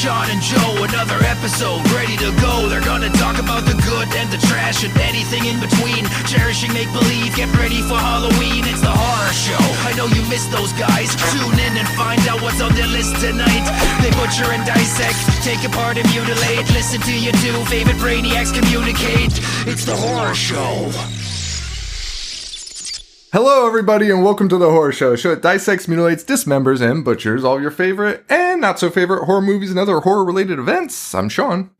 Sean and Joe, another episode ready to go. They're gonna talk about the good and the trash and anything in between. Cherishing make-believe, get ready for Halloween. It's the horror show. I know you missed those guys. Tune in and find out what's on their list tonight. They butcher and dissect, take apart and mutilate. Listen to your two favorite brainiacs communicate. It's the horror show. Hello, everybody, and welcome to the Horror Show, a show that dissects, mutilates, dismembers, and butchers all your favorite and not-so-favorite horror movies and other horror-related events. I'm Sean.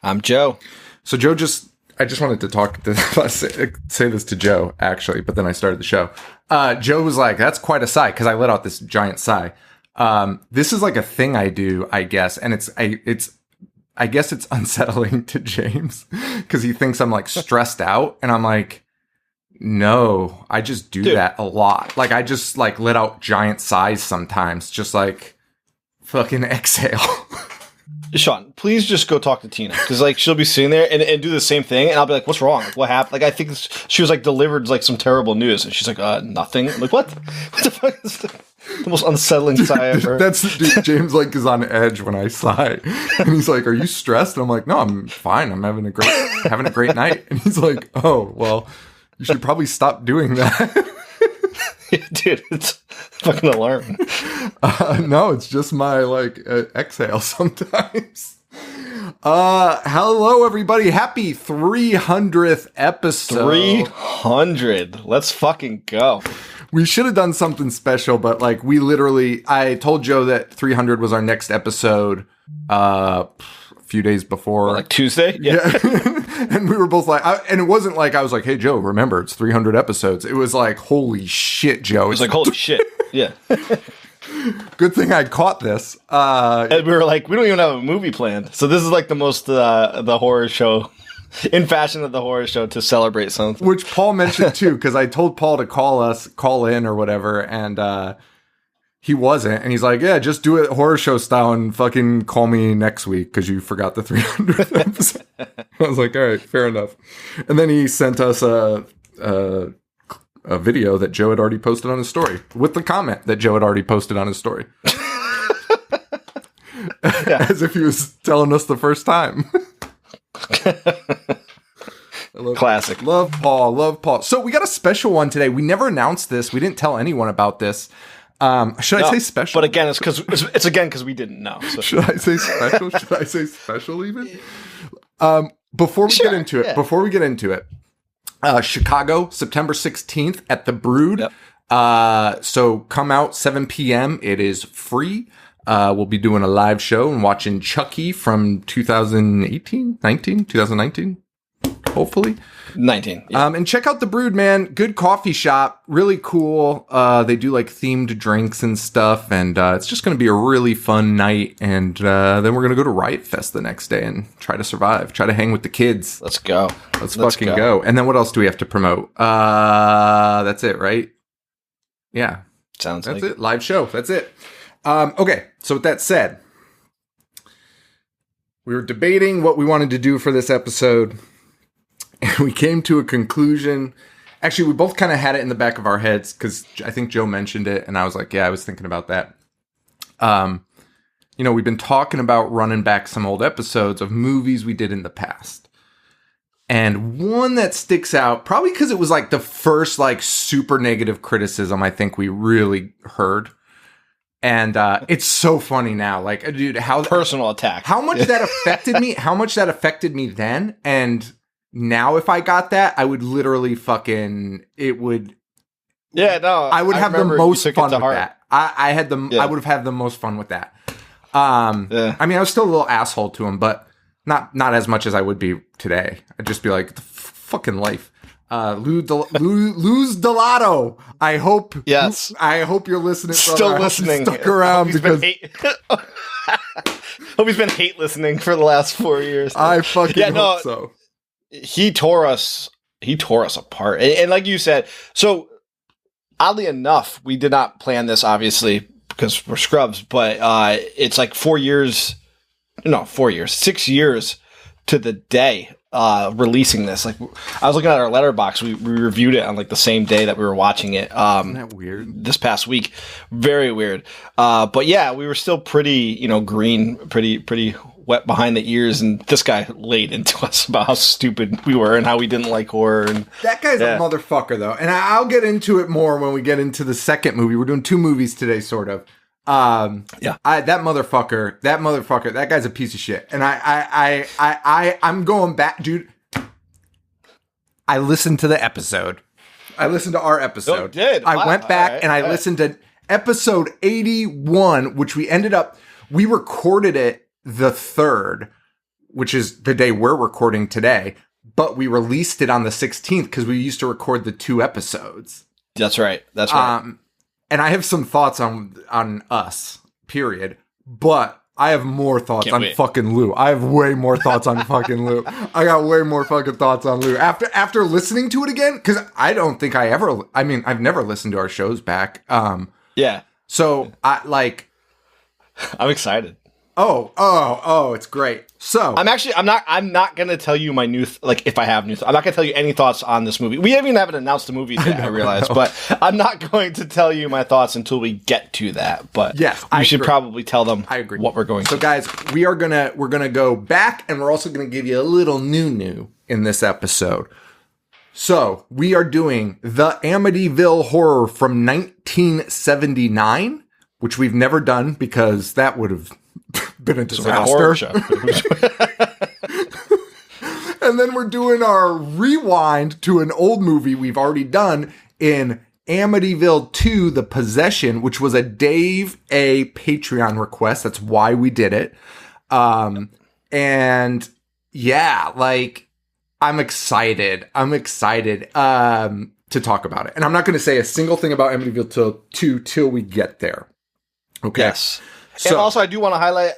I'm Joe. So, Joe I just wanted to say this to Joe, actually, but then I started the show. Joe was like, that's quite a sigh, because I let out this giant sigh. This is like a thing I do, I guess, and I guess it's unsettling to James, because he thinks I'm, like, stressed out, and I'm like, no, I just do that a lot. Like, I just, like, let out giant sighs sometimes. Just, like, fucking exhale. Sean, please just go talk to Tina. Because, like, she'll be sitting there and do the same thing. And I'll be like, what's wrong? Like, what happened? Like, I think she was, like, delivered, like, some terrible news. And she's like, nothing. I'm like, what? What the fuck is that? The most unsettling sigh ever. James, like, is on edge when I sigh. And he's like, are you stressed? And I'm like, no, I'm fine. I'm having a great night. And he's like, oh, well, you should probably stop doing that. Dude, it's fucking alarming. No, it's just my, like, exhale sometimes. Hello, everybody. Happy 300th episode. 300. Let's fucking go. We should have done something special, but, like, I told Joe that 300 was our next episode, a few days before. Like Tuesday? Yeah. And we were both like, and it wasn't like I was like, hey, Joe, remember, it's 300 episodes. It was like, holy shit, Joe. It was like, holy shit. Yeah. Good thing I caught this. And we were like, we don't even have a movie planned. So this is like the most, the horror show, in fashion of the horror show, to celebrate something. Which Paul mentioned too, because I told Paul to call in or whatever, and he wasn't, and he's like, yeah, just do it horror show style and fucking call me next week because you forgot the 300th episode. I was like, all right, fair enough. And then he sent us a video that Joe had already posted on his story with the comment that Joe had already posted on his story. As if he was telling us the first time. Classic. Love Paul. So we got a special one today. We never announced this. We didn't tell anyone about this. Should I say special? But again, it's because we didn't know. So. Should I say special? Should I say special even? Before we get into it, Chicago, September 16th at the Brood. Yep. So come out 7 p.m. It is free. We'll be doing a live show and watching Chucky from 2019, hopefully. 19. Yeah. And check out the Brood, man. Good coffee shop. Really cool. They do like themed drinks and stuff. And it's just going to be a really fun night. And then we're going to go to Riot Fest the next day and try to survive. Try to hang with the kids. Let's go. Let's fucking go. And then what else do we have to promote? That's it, right? Yeah. Sounds That's like it. Live show. That's it. Okay. So with that said, we were debating what we wanted to do for this episode. And we came to a conclusion. Actually, we both kind of had it in the back of our heads because I think Joe mentioned it. And I was like, yeah, I was thinking about that. We've been talking about running back some old episodes of movies we did in the past. And one that sticks out, probably because it was like the first like super negative criticism I think we really heard. And it's so funny now. Like, dude, how personal attack. How much that affected me, then. And now, if I got that, I would literally Yeah, no. I would have the most fun with that. I would have had the most fun with that. I mean, I was still a little asshole to him, but not as much as I would be today. I'd just be like, fucking life. Luz Delato. I hope. Yes. I hope you're listening. Still listening. Stuck around because. Hope he's been hate listening for the last 4 years. I fucking hope so. He tore us apart. And like you said, so oddly enough, we did not plan this, obviously, because we're scrubs, but it's like 6 years to the day releasing this. Like, I was looking at our letterbox. We reviewed it on like the same day that we were watching it. Isn't that weird? This past week, very weird. But yeah, we were still pretty, green, pretty wet behind the ears, and this guy laid into us about how stupid we were and how we didn't like horror. And that guy's a motherfucker, though, and I'll get into it more when we get into the second movie. We're doing 2 movies today, sort of. That motherfucker, that guy's a piece of shit. And I'm going back, dude. I listened to the episode. I listened to our episode. Oh, did? I Wow. went back and I listened to episode 81, which we recorded it the 3rd, which is the day we're recording today, but we released it on the 16th because we used to record the 2 episodes. That's right. That's right. And I have some thoughts on us, period. But I have more thoughts on fucking Lou. I have way more thoughts on fucking Lou. I got way more fucking thoughts on Lou. After listening to it again, because I don't think I've never listened to our shows back. Yeah. So I'm excited. Oh, it's great. So I'm not gonna tell you my new if I have new. I'm not gonna tell you any thoughts on this movie. We haven't even announced the movie yet. I realize, but I'm not going to tell you my thoughts until we get to that. But yes, we should probably tell them. I agree. What we're going. So, guys, we're gonna go back, and we're also gonna give you a little new in this episode. So we are doing the Amityville Horror from 1979, which we've never done because that would have been a disaster. And then we're doing our rewind to an old movie we've already done in Amityville II, The Possession, which was a Dave A. Patreon request. That's why we did it. And yeah, I'm excited. To talk about it. And I'm not going to say a single thing about Amityville 2 till we get there. Okay. Yes. And also, I do want to highlight,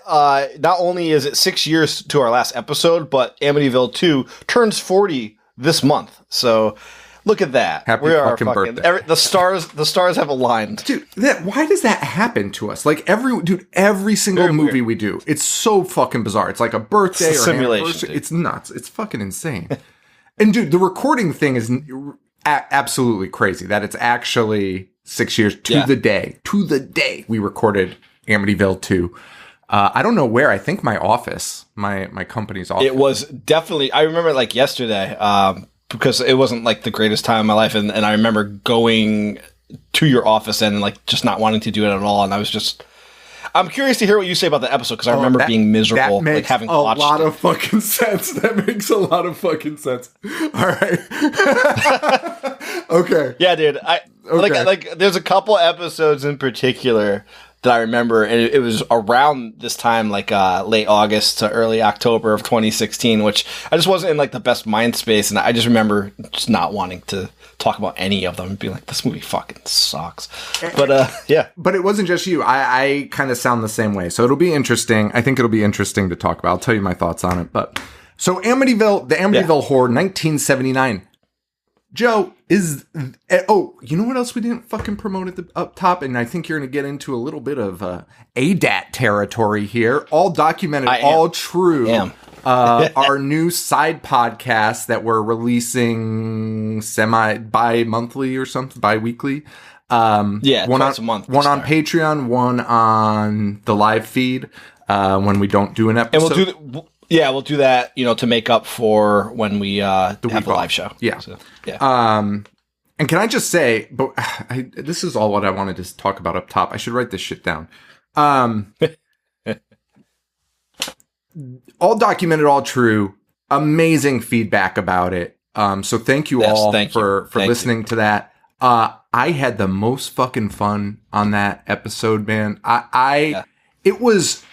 not only is it 6 years to our last episode, but Amityville 2 turns 40 this month. So look at that. Happy fucking birthday. The stars have aligned. Dude, why does that happen to us? Every single movie we do, it's so fucking bizarre. It's like a birthday or an anniversary. It's nuts. It's fucking insane. And dude, the recording thing is absolutely crazy that it's actually 6 years to the day we recorded Amityville 2. I don't know where. I think my office, my company's office. It was definitely, I remember yesterday, because it wasn't the greatest time of my life. And I remember going to your office and just not wanting to do it at all. And I'm curious to hear what you say about the episode because I remember being miserable, having watched it. That makes a lot of fucking sense. That makes a lot of fucking sense. All right. Okay. Yeah, dude. There's a couple episodes in particular that I remember, and it was around this time, late August to early October of 2016, which I just wasn't in the best mind space, and I just remember just not wanting to talk about any of them and being like, this movie fucking sucks. But yeah. But it wasn't just you. I kind of sound the same way, so it'll be interesting. I think it'll be interesting to talk about. I'll tell you my thoughts on it. But so the Amityville Horror, 1979. Joe, you know what else we didn't fucking promote up top? And I think you're going to get into a little bit of ADAT territory here. All documented, all true. Our new side podcast that we're releasing bi-monthly or something, bi-weekly. One once a month. One on Patreon, one on the live feed when we don't do an episode. And we'll do that, to make up for when we have the live show. Yeah. So, yeah. And can I just say, but this is all what I wanted to talk about up top. I should write this shit down. All documented, all true. Amazing feedback about it. So thank you all for listening to that. I had the most fucking fun on that episode, man. It was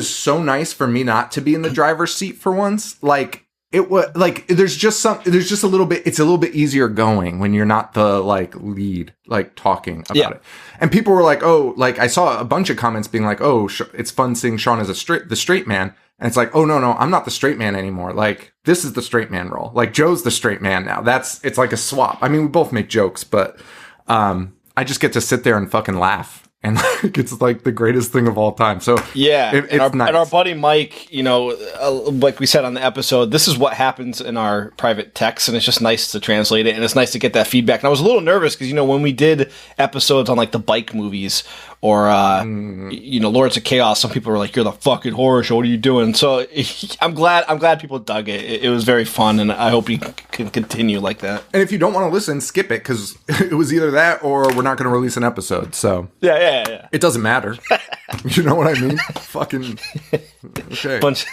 so nice for me not to be in the driver's seat for once. It was there's just a little bit, it's a little bit easier going when you're not the lead, talking about it. And people were I saw a bunch of comments being it's fun seeing Sean as the straight man. And it's oh, no, I'm not the straight man anymore. This is the straight man role. Joe's the straight man now. It's like a swap. I mean, we both make jokes, but, I just get to sit there and fucking laugh and like it's like the greatest thing of all time. So Yeah, it's and nice. our buddy Mike, like we said on the episode, this is what happens in our private texts, and it's just nice to translate it, and it's nice to get that feedback. And I was a little nervous because when we did episodes on like the bike movies or Lords of Chaos, some people were like, "You're the fucking horror show. What are you doing?" So I'm glad people dug it. It was very fun, and I hope you can continue like that. And if you don't want to listen, skip it, because it was either that or we're not going to release an episode. So Yeah. it doesn't matter. You know what I mean? Fucking okay. Bunch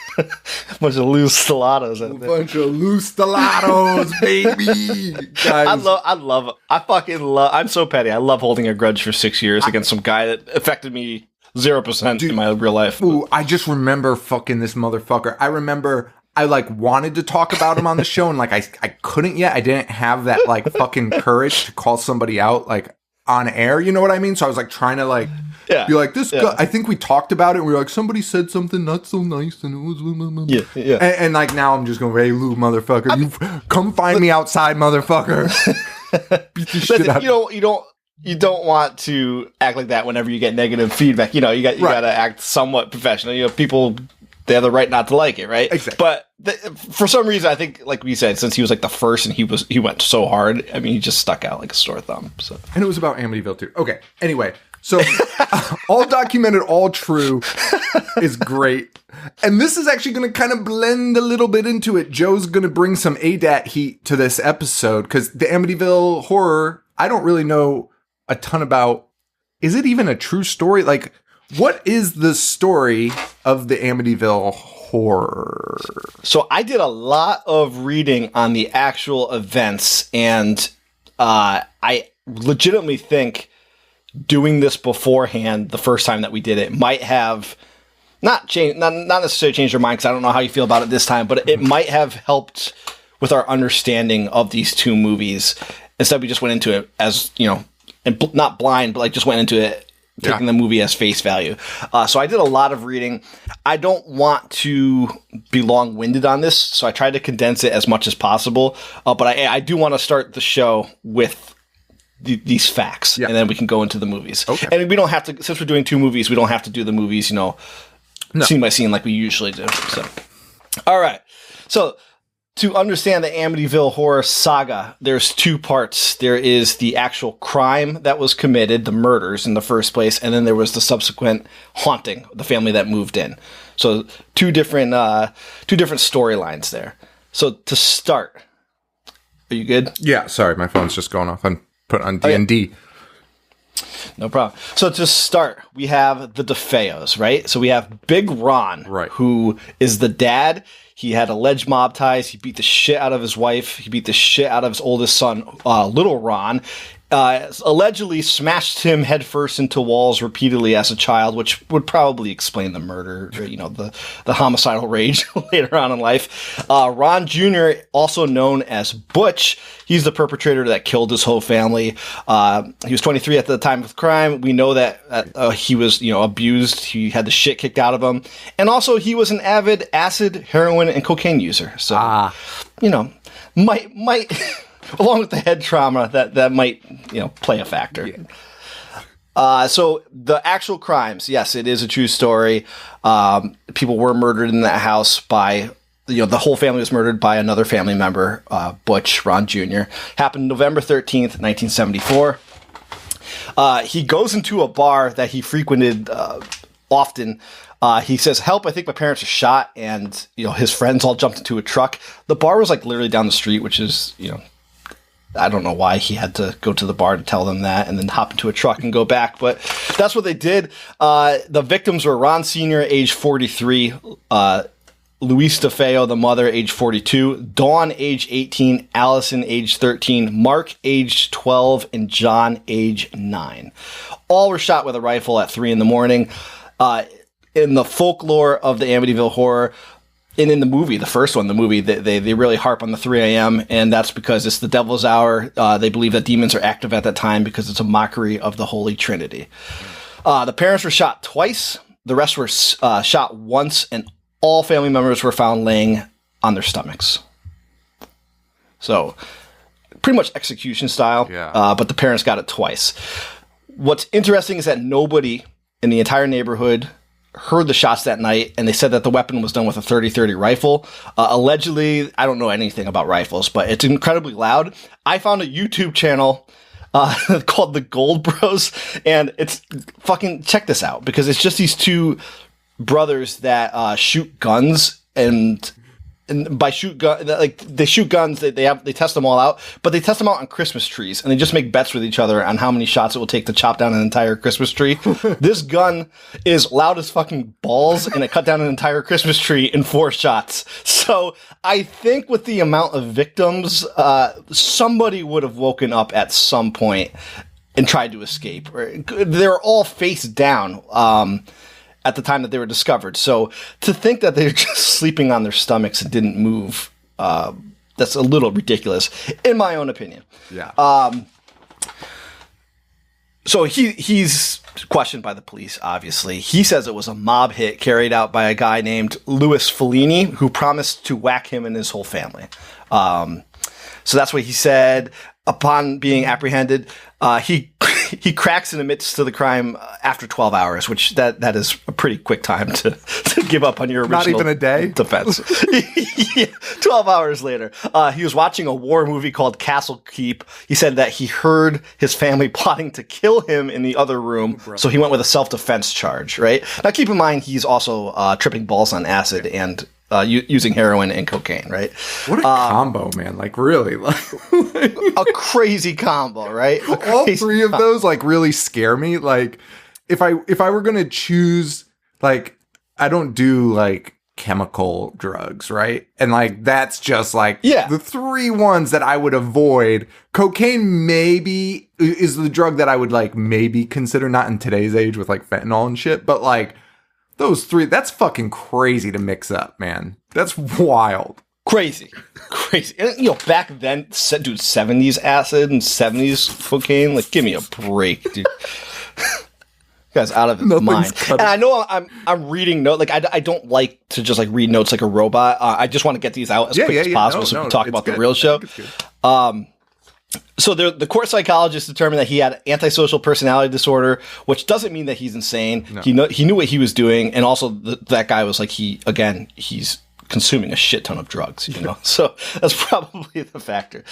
of loose stilettos out there. Bunch of loose stilettos, baby. Guys, I'm so petty. I love holding a grudge for 6 years against some guy that affected me 0% in my real life. Ooh, I just remember fucking this motherfucker. I remember I like wanted to talk about him on the show, and like I couldn't yet. I didn't have that like fucking courage to call somebody out like on air. You know what I mean? So I was like trying to like be like, this guy. I think we talked about it. And we were like, somebody said something not so nice, and it was and like now I'm just going, hey Lou, mother,fucker, you come find me outside, mother,fucker. Beat the shit out. You don't want to act like that whenever you get negative feedback. You got to act somewhat professional. People, they have the right not to like it, right? Exactly. But for some reason, I think, like we said, since he was like the first and he went so hard, I mean, he just stuck out like a sore thumb. So. And it was about Amityville 2. Okay. Anyway, so all documented, all true is great. And this is actually going to kind of blend a little bit into it. Joe's going to bring some ADAT heat to this episode because the Amityville Horror, I don't really know a ton about. Is it even a true story? Like, what is the story of the Amityville Horror? So I did a lot of reading on the actual events, and I legitimately think doing this beforehand, the first time that we did it, might have not necessarily changed our mind, because I don't know how you feel about it this time, but it might have helped with our understanding of these two movies. Instead, we just went into it as, and not blind, but like just went into it taking the movie as face value. So I did a lot of reading. I don't want to be long-winded on this, so I tried to condense it as much as possible. But I do want to start the show with these facts, and then we can go into the movies. Okay. And we don't have to, since we're doing two movies, we don't have to do the movies, scene by scene like we usually do. So, all right. So, to understand the Amityville Horror saga, there's two parts. There is the actual crime that was committed, the murders in the first place, and then there was the subsequent haunting, the family that moved in. So two different storylines there. So to start, are you good? Yeah, sorry, my phone's just going off. I'm put on D&D. No problem. So to start, we have the DeFeos, right? So we have Big Ron, right, who is the dad. He had alleged mob ties. He beat the shit out of his wife. He beat the shit out of his oldest son, Little Ron. Allegedly smashed him headfirst into walls repeatedly as a child, which would probably explain the murder, the homicidal rage later on in life. Ron Jr., also known as Butch, he's the perpetrator that killed his whole family. He was 23 at the time of the crime. We know that he was, abused. He had the shit kicked out of him. And also he was an avid acid, heroin, and cocaine user. So, might along with the head trauma, that might, play a factor. Yeah. So the actual crimes, yes, it is a true story. People were murdered in that house by, the whole family was murdered by another family member, Butch, Ron Jr. Happened November 13th, 1974. He goes into a bar that he frequented often. He says, "Help, I think my parents are shot," and, his friends all jumped into a truck. The bar was like literally down the street, which is, I don't know why he had to go to the bar to tell them that and then hop into a truck and go back, but that's what they did. The victims were Ron Sr., age 43, Luis DeFeo, the mother, age 42, Dawn, age 18, Allison, age 13, Mark, age 12, and John, age 9. All were shot with a rifle at 3 a.m. In the folklore of the Amityville Horror, and in the movie, the first one, they really harp on the 3 a.m., and that's because it's the devil's hour. They believe that demons are active at that time because it's a mockery of the Holy Trinity. The parents were shot twice. The rest were shot once, and all family members were found laying on their stomachs. So, pretty much execution style, but the parents got it twice. What's interesting is that nobody in the entire neighborhood heard the shots that night, and they said that the weapon was done with a 30-30 rifle. Allegedly, I don't know anything about rifles, but it's incredibly loud. I found a YouTube channel called The Gold Bros, and it's fucking, check this out, because it's just these two brothers that shoot guns, and by shoot gun, like they shoot guns, they test them all out, but they test them out on Christmas trees, and they just make bets with each other on how many shots it will take to chop down an entire Christmas tree. This gun is loud as fucking balls, and it cut down an entire Christmas tree in 4 shots. So I think with the amount of victims, somebody would have woken up at some point and tried to escape. They're all face down. At the time that they were discovered. So to think that they were just sleeping on their stomachs and didn't move, that's a little ridiculous, in my own opinion. Yeah. So he's questioned by the police, obviously. He says it was a mob hit carried out by a guy named Louis Fellini, who promised to whack him and his whole family. So that's what he said. Upon being apprehended, he cracks and admits to the crime after 12 hours, which that is a pretty quick time to give up on your original Not even a day? defense. Yeah, 12 hours later, he was watching a war movie called Castle Keep. He said that he heard his family plotting to kill him in the other room, so he went with a self-defense charge, right? Now, keep in mind, he's also tripping balls on acid and using heroin and cocaine, right? What a combo, man. Like, really. A crazy combo, right? All 3 of those, like, really scare me. Like, if I were going to choose, like, I don't do, like, chemical drugs, right? And, like, that's just, like, the 3 ones that I would avoid. Cocaine maybe is the drug that I would, like, maybe consider, not in today's age with, like, fentanyl and shit, but, like, those 3, that's fucking crazy to mix up, man. That's wild. Crazy. And, you know, back then, dude, 70s acid and 70s cocaine, like, give me a break, dude. Guy's out of his mind. And I know I'm reading notes. Like, I don't like to just, like, read notes like a robot. I just want to get these out as quick as possible so we can talk about the real show. So the court psychologist determined that he had antisocial personality disorder, which doesn't mean that he's insane. No. He knew what he was doing, and also that guy was like, he's consuming a shit ton of drugs, you know? So that's probably the factor.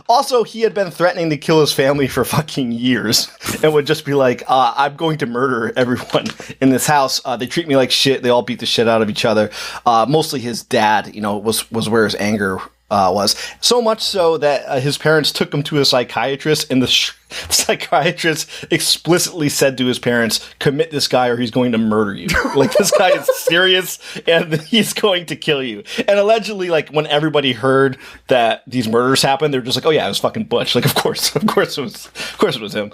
Also, he had been threatening to kill his family for fucking years and would just be like, I'm going to murder everyone in this house. They treat me like shit. They all beat the shit out of each other. Mostly his dad, you know, was where his anger was. So much so that his parents took him to a psychiatrist, and the psychiatrist explicitly said to his parents, commit this guy or he's going to murder you. Like, this guy is serious and he's going to kill you. And allegedly, like, when everybody heard that these murders happened, they're just like, oh yeah, it was fucking Butch. Like, of course it was him.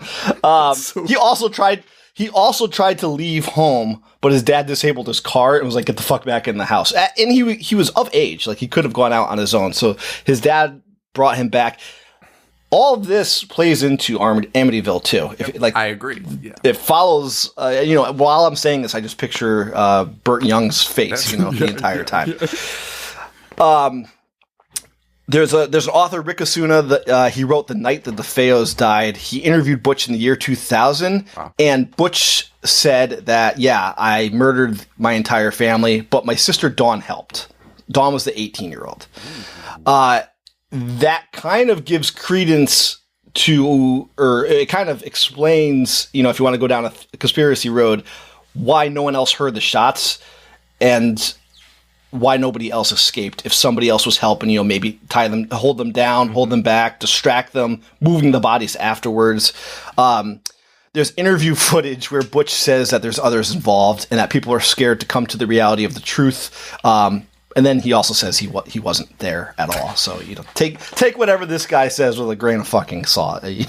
He also tried to leave home, but his dad disabled his car and was like, get the fuck back in the house. And he was of age. Like, he could have gone out on his own. So his dad brought him back. All of this plays into Amityville II. I agree. Yeah. It follows, you know, while I'm saying this, I just picture Burt Young's face, you know, the entire time. There's an author, Rick Osuna, that he wrote The Night That the Feos Died. He interviewed Butch in the year 2000, and Butch said that, yeah, I murdered my entire family, but my sister Dawn helped. Dawn was the 18-year-old. That kind of gives credence to, or it kind of explains, you know, if you want to go down a conspiracy road, why no one else heard the shots and why nobody else escaped. If somebody else was helping, you know, maybe tie them, hold them down, hold them back, distract them, moving the bodies afterwards. There's interview footage where Butch says that there's others involved and that people are scared to come to the reality of the truth. And then he also says he wasn't there at all. So, you know, take whatever this guy says with a grain of fucking salt. He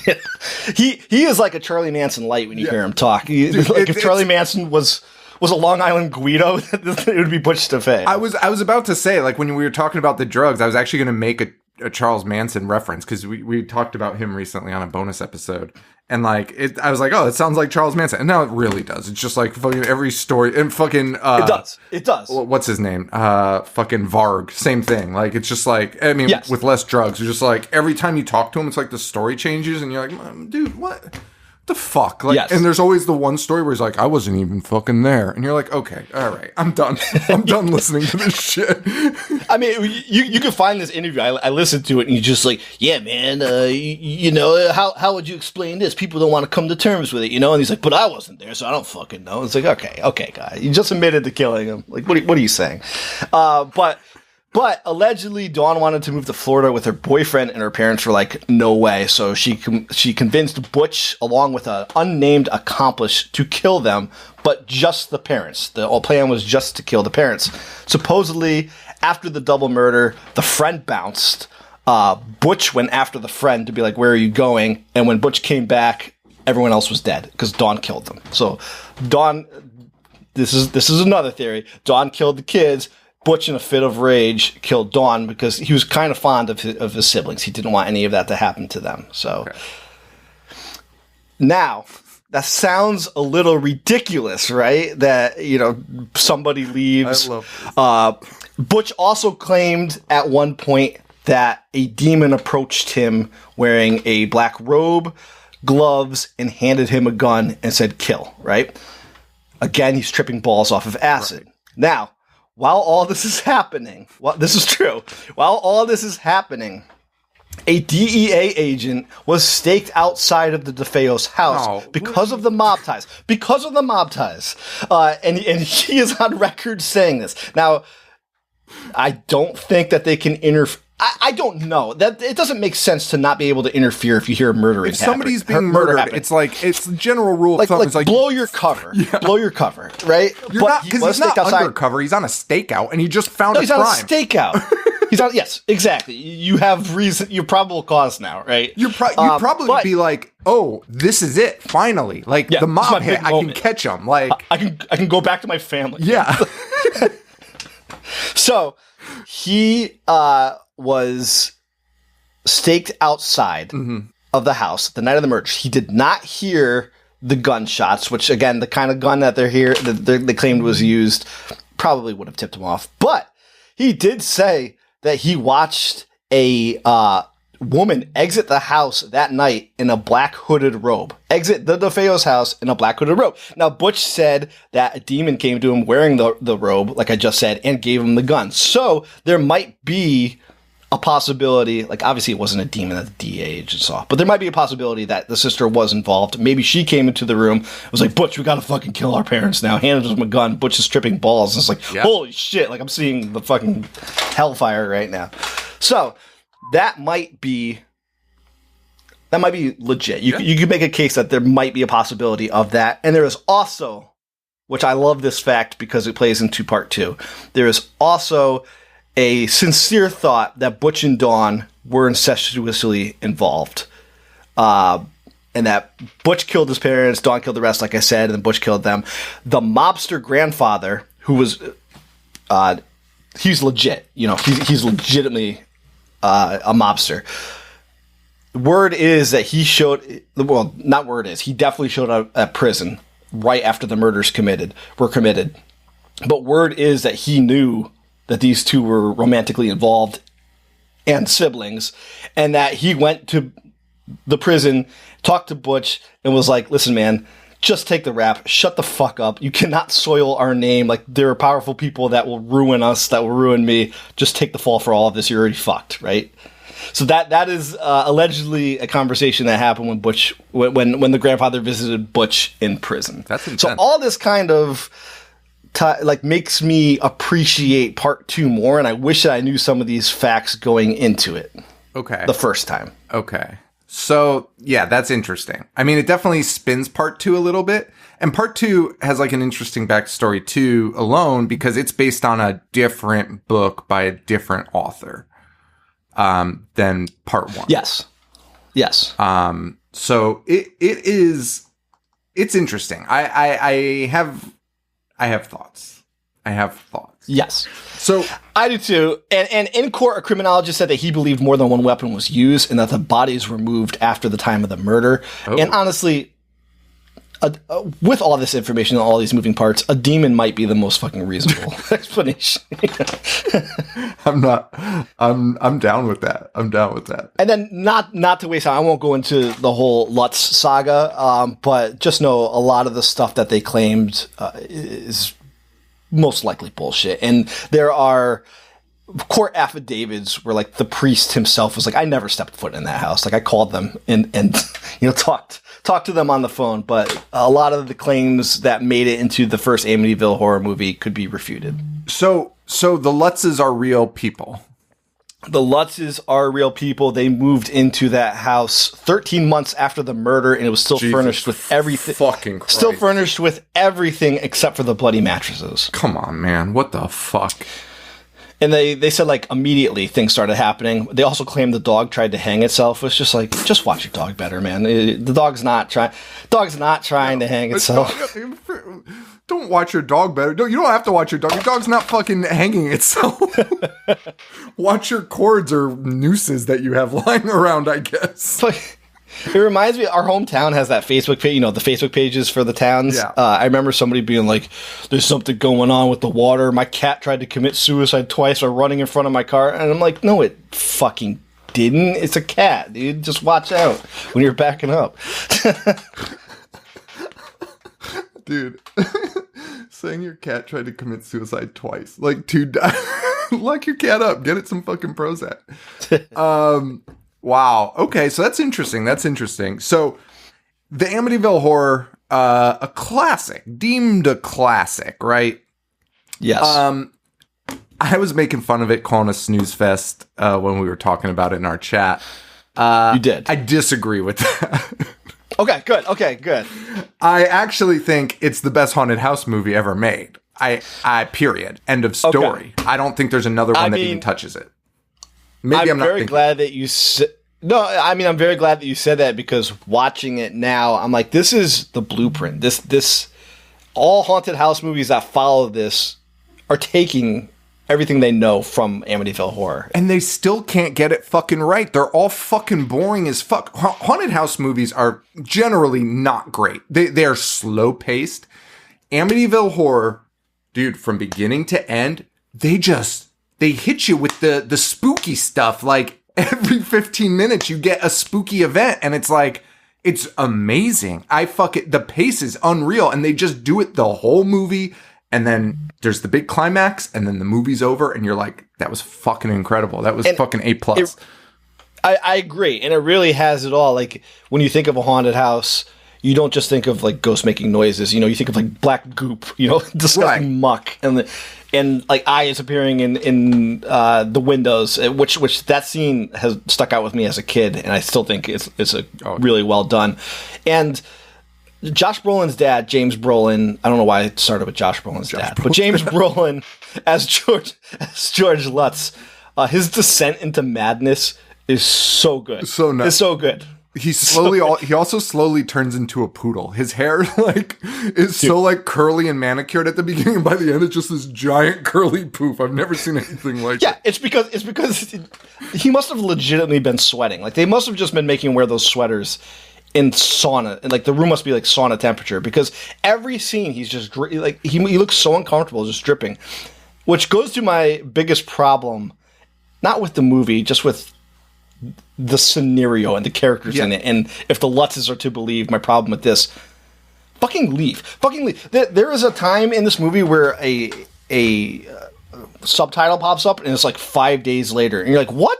is like a Charlie Manson light when you hear him talk. Dude, like if Charlie Manson was a Long Island Guido, it would be Butch DeFay. I was about to say, like, when we were talking about the drugs, I was actually going to make a Charles Manson reference because we talked about him recently on a bonus episode. And, like, I was like, oh, it sounds like Charles Manson. And now it really does. It's just like fucking every story. And fucking... It does. What's his name? Fucking Varg. Same thing. Like, it's just like... I mean, with less drugs. It's just like, every time you talk to him, it's like the story changes. And you're like, dude, what the fuck? Like, Yes. And there's always the one story where he's like, I wasn't even fucking there. And you're like, okay, all right, I'm done. I'm done listening to this shit. I mean, you can find this interview. I listened to it, and you're just like, yeah, man, you know, how would you explain this? People don't want to come to terms with it, you know? And he's like, but I wasn't there, so I don't fucking know. It's like, okay, guy. You just admitted to killing him. Like, what are you saying? But allegedly, Dawn wanted to move to Florida with her boyfriend, and her parents were like, no way. So she convinced Butch, along with an unnamed accomplice, to kill them, but just the parents. The whole plan was just to kill the parents. Supposedly, after the double murder, the friend bounced. Butch went after the friend to be like, where are you going? And when Butch came back, everyone else was dead because Dawn killed them. So Dawn, this is another theory. Dawn killed the kids. Butch, in a fit of rage, killed Dawn because he was kind of fond of his siblings. He didn't want any of that to happen to them. So Now, that sounds a little ridiculous, right? That, you know, somebody leaves. I love this. Butch also claimed at one point that a demon approached him wearing a black robe, gloves, and handed him a gun and said, kill, right? Again, he's tripping balls off of acid. Right. Now, while all this is happening, this is true. While all this is happening, a DEA agent was staked outside of the DeFeo's house because of the mob ties. Because of the mob ties. And he is on record saying this. Now, I don't think that they can interfere. I don't know. That it doesn't make sense to not be able to interfere if you hear a murdering. If somebody's being murdered, it's the general rule of thumb. It's like blow your cover. Yeah. Blow your cover, right? You're not, because he's not undercover. He's on a stakeout, and he just found a crime. He's on a stakeout. He's on. Yes, exactly. You have reason. You're probable cause now, right? You'd probably be like, "Oh, this is it. Finally, like the mob hit. I can catch him. Like I can go back to my family." Yeah. So he was staked outside of the house the night of the murder. He did not hear the gunshots, which, again, the kind of gun that they claimed was used probably would have tipped him off. But he did say that he watched a woman exit the house that night in a black hooded robe. Exit the DeFeo's house in a black hooded robe. Now, Butch said that a demon came to him wearing the robe, like I just said, and gave him the gun. So there might be a possibility, like obviously it wasn't a demon that the DEA agent saw, but there might be a possibility that the sister was involved. Maybe she came into the room, was like, Butch, we gotta fucking kill our parents now. Handed him a gun. Butch is tripping balls. And it's like, holy shit, like I'm seeing the fucking hellfire right now. So that might be legit. You could make a case that there might be a possibility of that. And there is also, which I love this fact because it plays into part 2, there is also a sincere thought that Butch and Dawn were incestuously involved. And that Butch killed his parents, Dawn killed the rest, like I said, and then Butch killed them. The mobster grandfather, who was, he's legit, you know, he's legitimately a mobster. Word is that he he definitely showed up at prison right after the murders were committed. But word is that he knew that these two were romantically involved and siblings, and that he went to the prison, talked to Butch, and was like, listen, man, just take the rap. Shut the fuck up. You cannot soil our name. Like, there are powerful people that will ruin us, that will ruin me. Just take the fall for all of this. You're already fucked, right? So that is allegedly a conversation that happened when Butch, when the grandfather visited Butch in prison. That's intense. So all this kind of makes me appreciate part 2 more, and I wish that I knew some of these facts going into it. Okay. The first time. Okay. So, yeah, that's interesting. I mean, it definitely spins part 2 a little bit. And part 2 has like an interesting backstory too alone because it's based on a different book by a different author than part 1. Yes. So it's interesting. I have thoughts. Yes. So I do too. And in court, a criminologist said that he believed more than one weapon was used and that the bodies were moved after the time of the murder. Oh. And honestly, with all this information and all these moving parts, a demon might be the most fucking reasonable explanation. I'm down with that. I'm down with that. And then not to waste time, I won't go into the whole Lutz saga, but just know a lot of the stuff that they claimed is most likely bullshit. And there are court affidavits where like the priest himself was like, I never stepped foot in that house. Like I called them and talked to them on the phone, but a lot of the claims that made it into the first Amityville horror movie could be refuted. So the Lutzes are real people. The Lutzes are real people. They moved into that house 13 months after the murder, and it was still furnished with everything. Fucking Christ. Still furnished with everything except for the bloody mattresses. Come on, man. What the fuck? And they said, like, immediately things started happening. They also claimed the dog tried to hang itself. It's just like, just watch your dog better, man. The dog's not trying to hang itself. Don't watch your dog better. You don't have to watch your dog. Your dog's not fucking hanging itself. Watch your cords or nooses that you have lying around, I guess. It reminds me, our hometown has that Facebook page, the Facebook pages for the towns. Yeah. I remember somebody being like, there's something going on with the water. My cat tried to commit suicide twice by running in front of my car. And I'm like, no, it fucking didn't. It's a cat, dude. Just watch out when you're backing up. Dude, saying your cat tried to commit suicide twice. Like, dude, lock your cat up. Get it some fucking Prozac. Wow. Okay, so that's interesting. So, the Amityville Horror, a classic, deemed a classic, right? Yes. I was making fun of it, calling a snooze fest when we were talking about it in our chat. You did. I disagree with that. Okay, good. I actually think it's the best haunted house movie ever made. Period. End of story. Okay. I don't think there's another one that even touches it. Maybe I'm very glad that you said. No, I mean, I'm very glad that you said that, because watching it now, I'm like, this is the blueprint. This all haunted house movies that follow this are taking everything they know from Amityville Horror. And they still can't get it fucking right. They're all fucking boring as fuck. Haunted house movies are generally not great. They are slow paced. Amityville Horror, dude, from beginning to end, they hit you with the spooky stuff. Like, every 15 minutes you get a spooky event, and it's like, it's amazing. The pace is unreal, and they just do it the whole movie, and then there's the big climax, and then the movie's over, and you're like, that was fucking incredible. That was fucking A+. I agree, and it really has it all. Like, when you think of a haunted house, you don't just think of like ghosts making noises. You think of like black goop, disgusting muck, and like eyes appearing in the windows, which that scene has stuck out with me as a kid, and I still think it's really well done. And Josh Brolin's dad, James Brolin, I don't know why I started with Josh Brolin's dad, but James Brolin as George Lutz, his descent into madness is so good. So nice. It's so good. He also slowly turns into a poodle. His hair is so like curly and manicured at the beginning, and by the end it's just this giant curly poof. I've never seen anything like it. Yeah, it's because he must have legitimately been sweating. Like, they must have just been making him wear those sweaters in sauna, and like the room must be like sauna temperature, because every scene he's just like he looks so uncomfortable just dripping, which goes to my biggest problem, not with the movie, just with the scenario and the characters in it. And if the Lutzes are to believe, my problem with this, fucking leave. There is a time in this movie where a subtitle pops up, and it's like 5 days later, and you're like, what?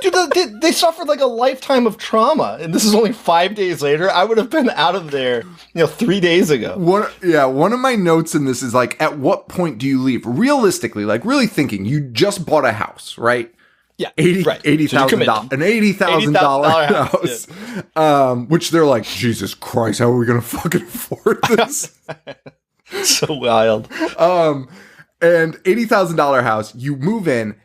Dude, they suffered like a lifetime of trauma, and this is only 5 days later. I would have been out of there 3 days ago. One of my notes in this is like, at what point do you leave? Realistically, like really thinking, you just bought a house, right? Yeah, $80,000, an $80,000 house, yeah. Which they're like, Jesus Christ, how are we gonna fucking afford this? So wild. And $80,000 house, you move in,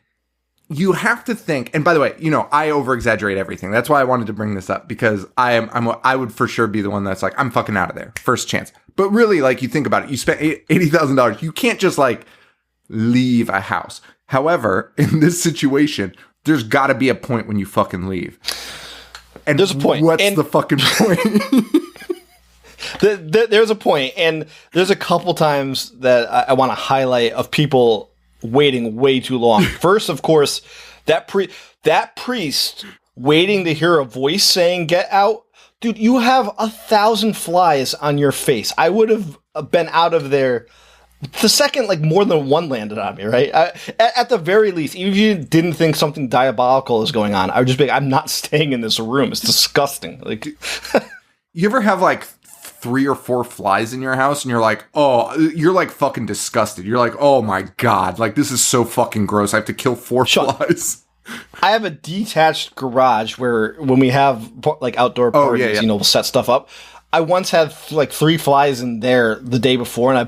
you have to think. And by the way, I over exaggerate everything. That's why I wanted to bring this up, because I would for sure be the one that's like, I'm fucking out of there, first chance. But really, like, you think about it, you spent $80,000. You can't just like leave a house. However, in this situation, there's got to be a point when you fucking leave. And there's a point. What's the fucking point? There's a point, and there's a couple times that I want to highlight of people waiting way too long. First, of course, that priest waiting to hear a voice saying "Get out." Dude, you have 1,000 flies on your face. I would have been out of there the second, like, more than one landed on me, right? At the very least, even if you didn't think something diabolical is going on, I would just be like, I'm not staying in this room. It's disgusting. Like, you ever have, like, 3 or 4 flies in your house and you're like, oh, you're, like, fucking disgusted. You're like, oh, my God. Like, this is so fucking gross. I have to kill 4 flies. I have a detached garage where when we have like outdoor parties, we'll set stuff up. I once had like 3 flies in there the day before, and I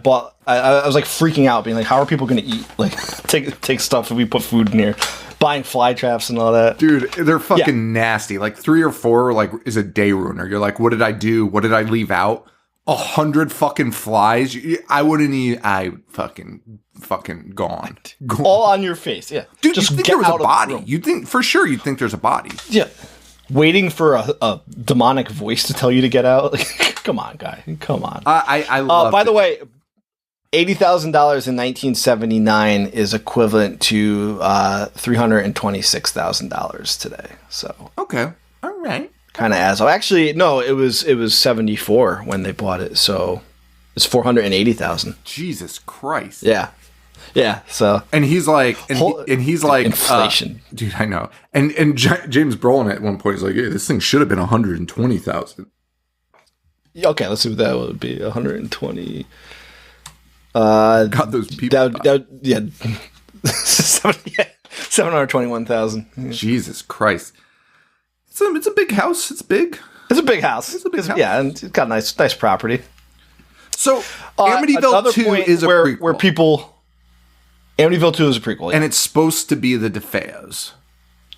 was like freaking out, being like, how are people going to eat? Like, take stuff if we put food in here. Buying fly traps and all that. Dude, they're fucking nasty. Like 3 or 4 like is a day ruiner. You're like, what did I do? What did I leave out? 100 fucking flies. I wouldn't eat. I fucking gone. All on your face. Yeah. Dude, just think there was a body. You'd think there's a body. Yeah. Waiting for a demonic voice to tell you to get out. Like, come on, guy. Come on. I love by the way, $80,000 in 1979 is equivalent to $326,000 today. So okay. All right. Kind of as actually no, it was 74 when they bought it, so it's 480,000. Jesus Christ! Yeah. So and he's like, inflation, dude. I know. And James Brolin at one point is like, hey, this thing should have been 120,000. Okay, let's see what that would be. 120. God, those people. Yeah, 721,000. Jesus Christ. It's a big house. It's big. It's a big house. Yeah, and it's got a nice property. So, Amityville 2 is a prequel. Where people... Amityville 2 is a prequel. Yeah. And it's supposed to be the DeFeos.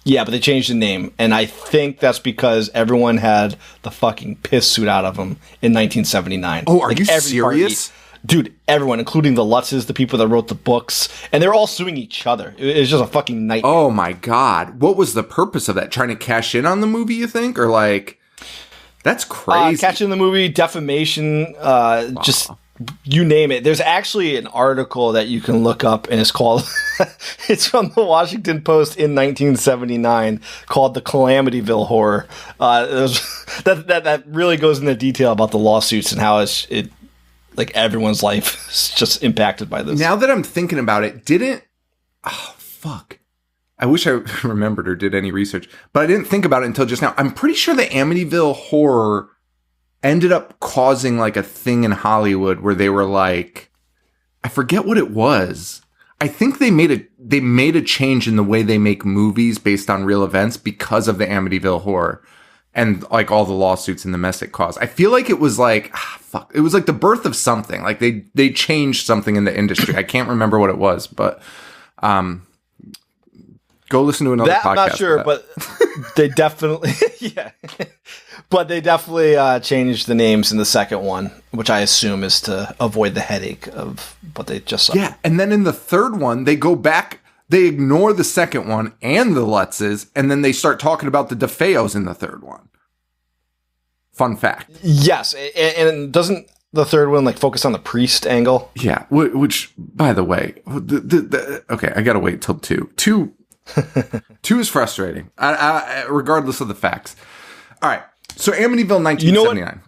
Yeah, but they changed the name. And I think that's because everyone had the fucking piss suit out of them in 1979. Oh, are you serious? Dude, everyone, including the Lutzes, the people that wrote the books, and they're all suing each other. It's just a fucking nightmare. Oh my God. What was the purpose of that? Trying to cash in on the movie, you think? Or like, that's crazy. Cash in the movie, defamation, just you name it. There's actually an article that you can look up, and it's called, it's from the Washington Post in 1979, called The Calamityville Horror. That really goes into detail about the lawsuits and how it like everyone's life is just impacted by this. Now that I'm thinking about it, oh, fuck. I wish I remembered or did any research, but I didn't think about it until just now. I'm pretty sure the Amityville Horror ended up causing like a thing in Hollywood where they were like, I forget what it was. I think they made a change in the way they make movies based on real events because of the Amityville Horror. And like all the lawsuits and the mess it caused. I feel like it was like, fuck. It was like the birth of something. Like they changed something in the industry. I can't remember what it was, but go listen to another podcast. I'm not sure, but they definitely, yeah. But they definitely changed the names in the second one, which I assume is to avoid the headache of what they just saw. Yeah, and then in the third one, they go back. They ignore the second one and the Lutzes, and then they start talking about the DeFeos in the third one. Fun fact. Yes, and doesn't the third one like focus on the priest angle? Yeah, which, by the way, okay, I gotta wait till 2. 2 is frustrating, regardless of the facts. All right, so Amityville 1979.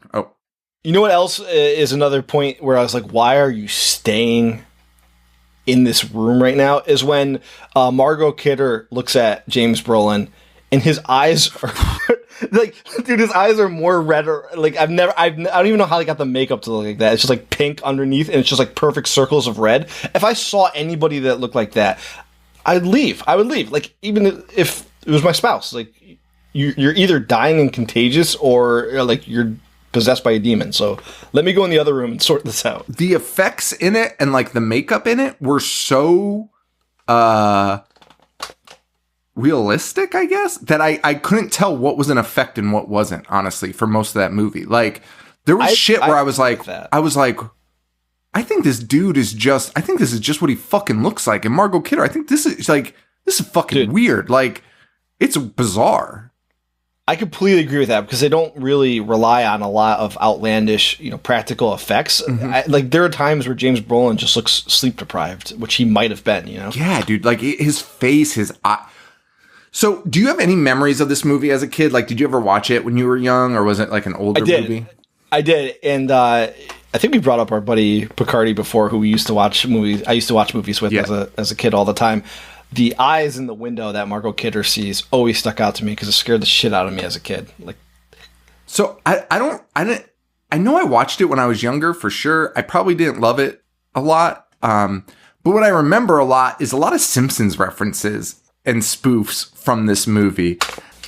You know what else is another point where I was like, why are you staying in this room right now, is when Margot Kidder looks at James Brolin and his eyes are like, dude, his eyes are more red. Like I don't even know how they got the makeup to look like that. It's just like pink underneath and it's just like perfect circles of red. If I saw anybody that looked like that, I'd leave. I would leave. Like even if it was my spouse, like you're either dying and contagious or like you're possessed by a demon. So let me go in the other room and sort this out. The effects in it and like the makeup in it were so realistic, I guess, that I couldn't tell what was an effect and what wasn't, honestly, for most of that movie. Like there was shit where I was like, I think this dude is just, I think this is just what he fucking looks like. And Margot Kidder, I think this is fucking weird. Like it's bizarre. I completely agree with that because they don't really rely on a lot of outlandish, practical effects. Like there are times where James Brolin just looks sleep deprived, which he might have been. Yeah, dude. Like his face, his eye. So, do you have any memories of this movie as a kid? Like, did you ever watch it when you were young, or was it like an older movie? I did, and I think we brought up our buddy Picardi before, who we used to watch movies. I used to watch movies with as a kid all the time. The eyes in the window that Margot Kidder sees always stuck out to me because it scared the shit out of me as a kid. Like, so I know I watched it when I was younger for sure. I probably didn't love it a lot, but what I remember a lot is a lot of Simpsons references and spoofs from this movie.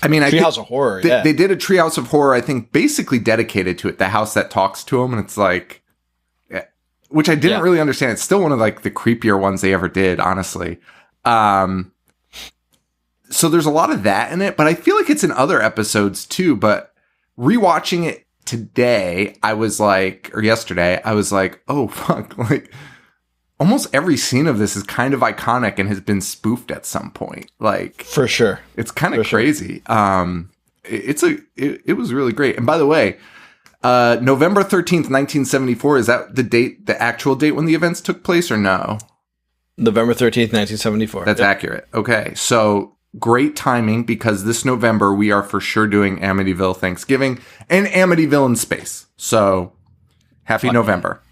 I mean, Treehouse of Horror. They did a Treehouse of Horror, I think, basically dedicated to it. The house that talks to him, and it's like, which I didn't really understand. It's still one of like the creepier ones they ever did, honestly. So there's a lot of that in it, but I feel like it's in other episodes too. But rewatching it today, or yesterday, I was like, oh fuck, like. Almost every scene of this is kind of iconic and has been spoofed at some point. Like for sure, it's kind of crazy. It was really great. And by the way, November 13th, 1974. Is that the actual date when the events took place, or no? November 13th, 1974. That's accurate. Okay, so great timing because this November we are for sure doing Amityville Thanksgiving and Amityville in space. So happy November.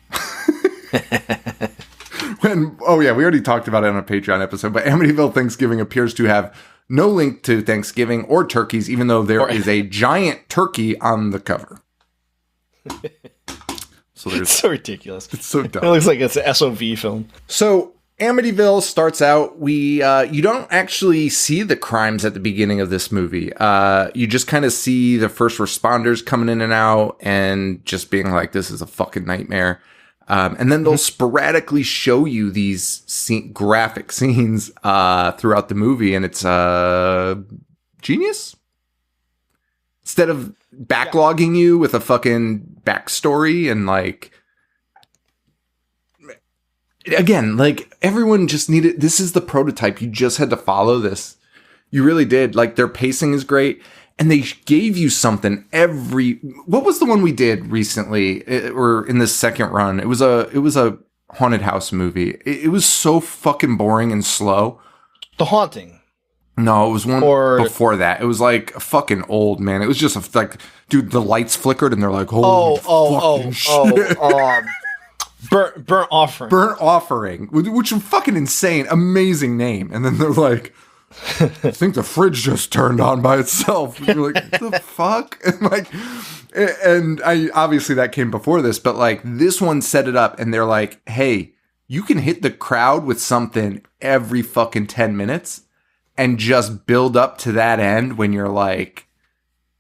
We already talked about it on a Patreon episode, but Amityville Thanksgiving appears to have no link to Thanksgiving or turkeys, even though there is a giant turkey on the cover. It's so ridiculous. It's so dumb. It looks like it's an SOV film. So Amityville starts out, you don't actually see the crimes at the beginning of this movie. You just kind of see the first responders coming in and out and just being like, this is a fucking nightmare. And then they'll sporadically show you these graphic scenes throughout the movie, and it's genius. Instead of backlogging you with a fucking backstory and like, again, like everyone just needed. This is the prototype. You just had to follow this. You really did. Like their pacing is great. And they gave you something what was the one we did recently or in this second run? It was a haunted house movie. It was so fucking boring and slow. The Haunting. No, it was one before that. It was like fucking old, man. It was just like, dude, the lights flickered and they're like, holy shit. Burnt Offering. Burnt Offering, which is fucking insane. Amazing name. And then they're like, I think the fridge just turned on by itself. And you're like, what the fuck? And I obviously that came before this, but like this one set it up and they're like, hey, you can hit the crowd with something every fucking 10 minutes and just build up to that end when you're like,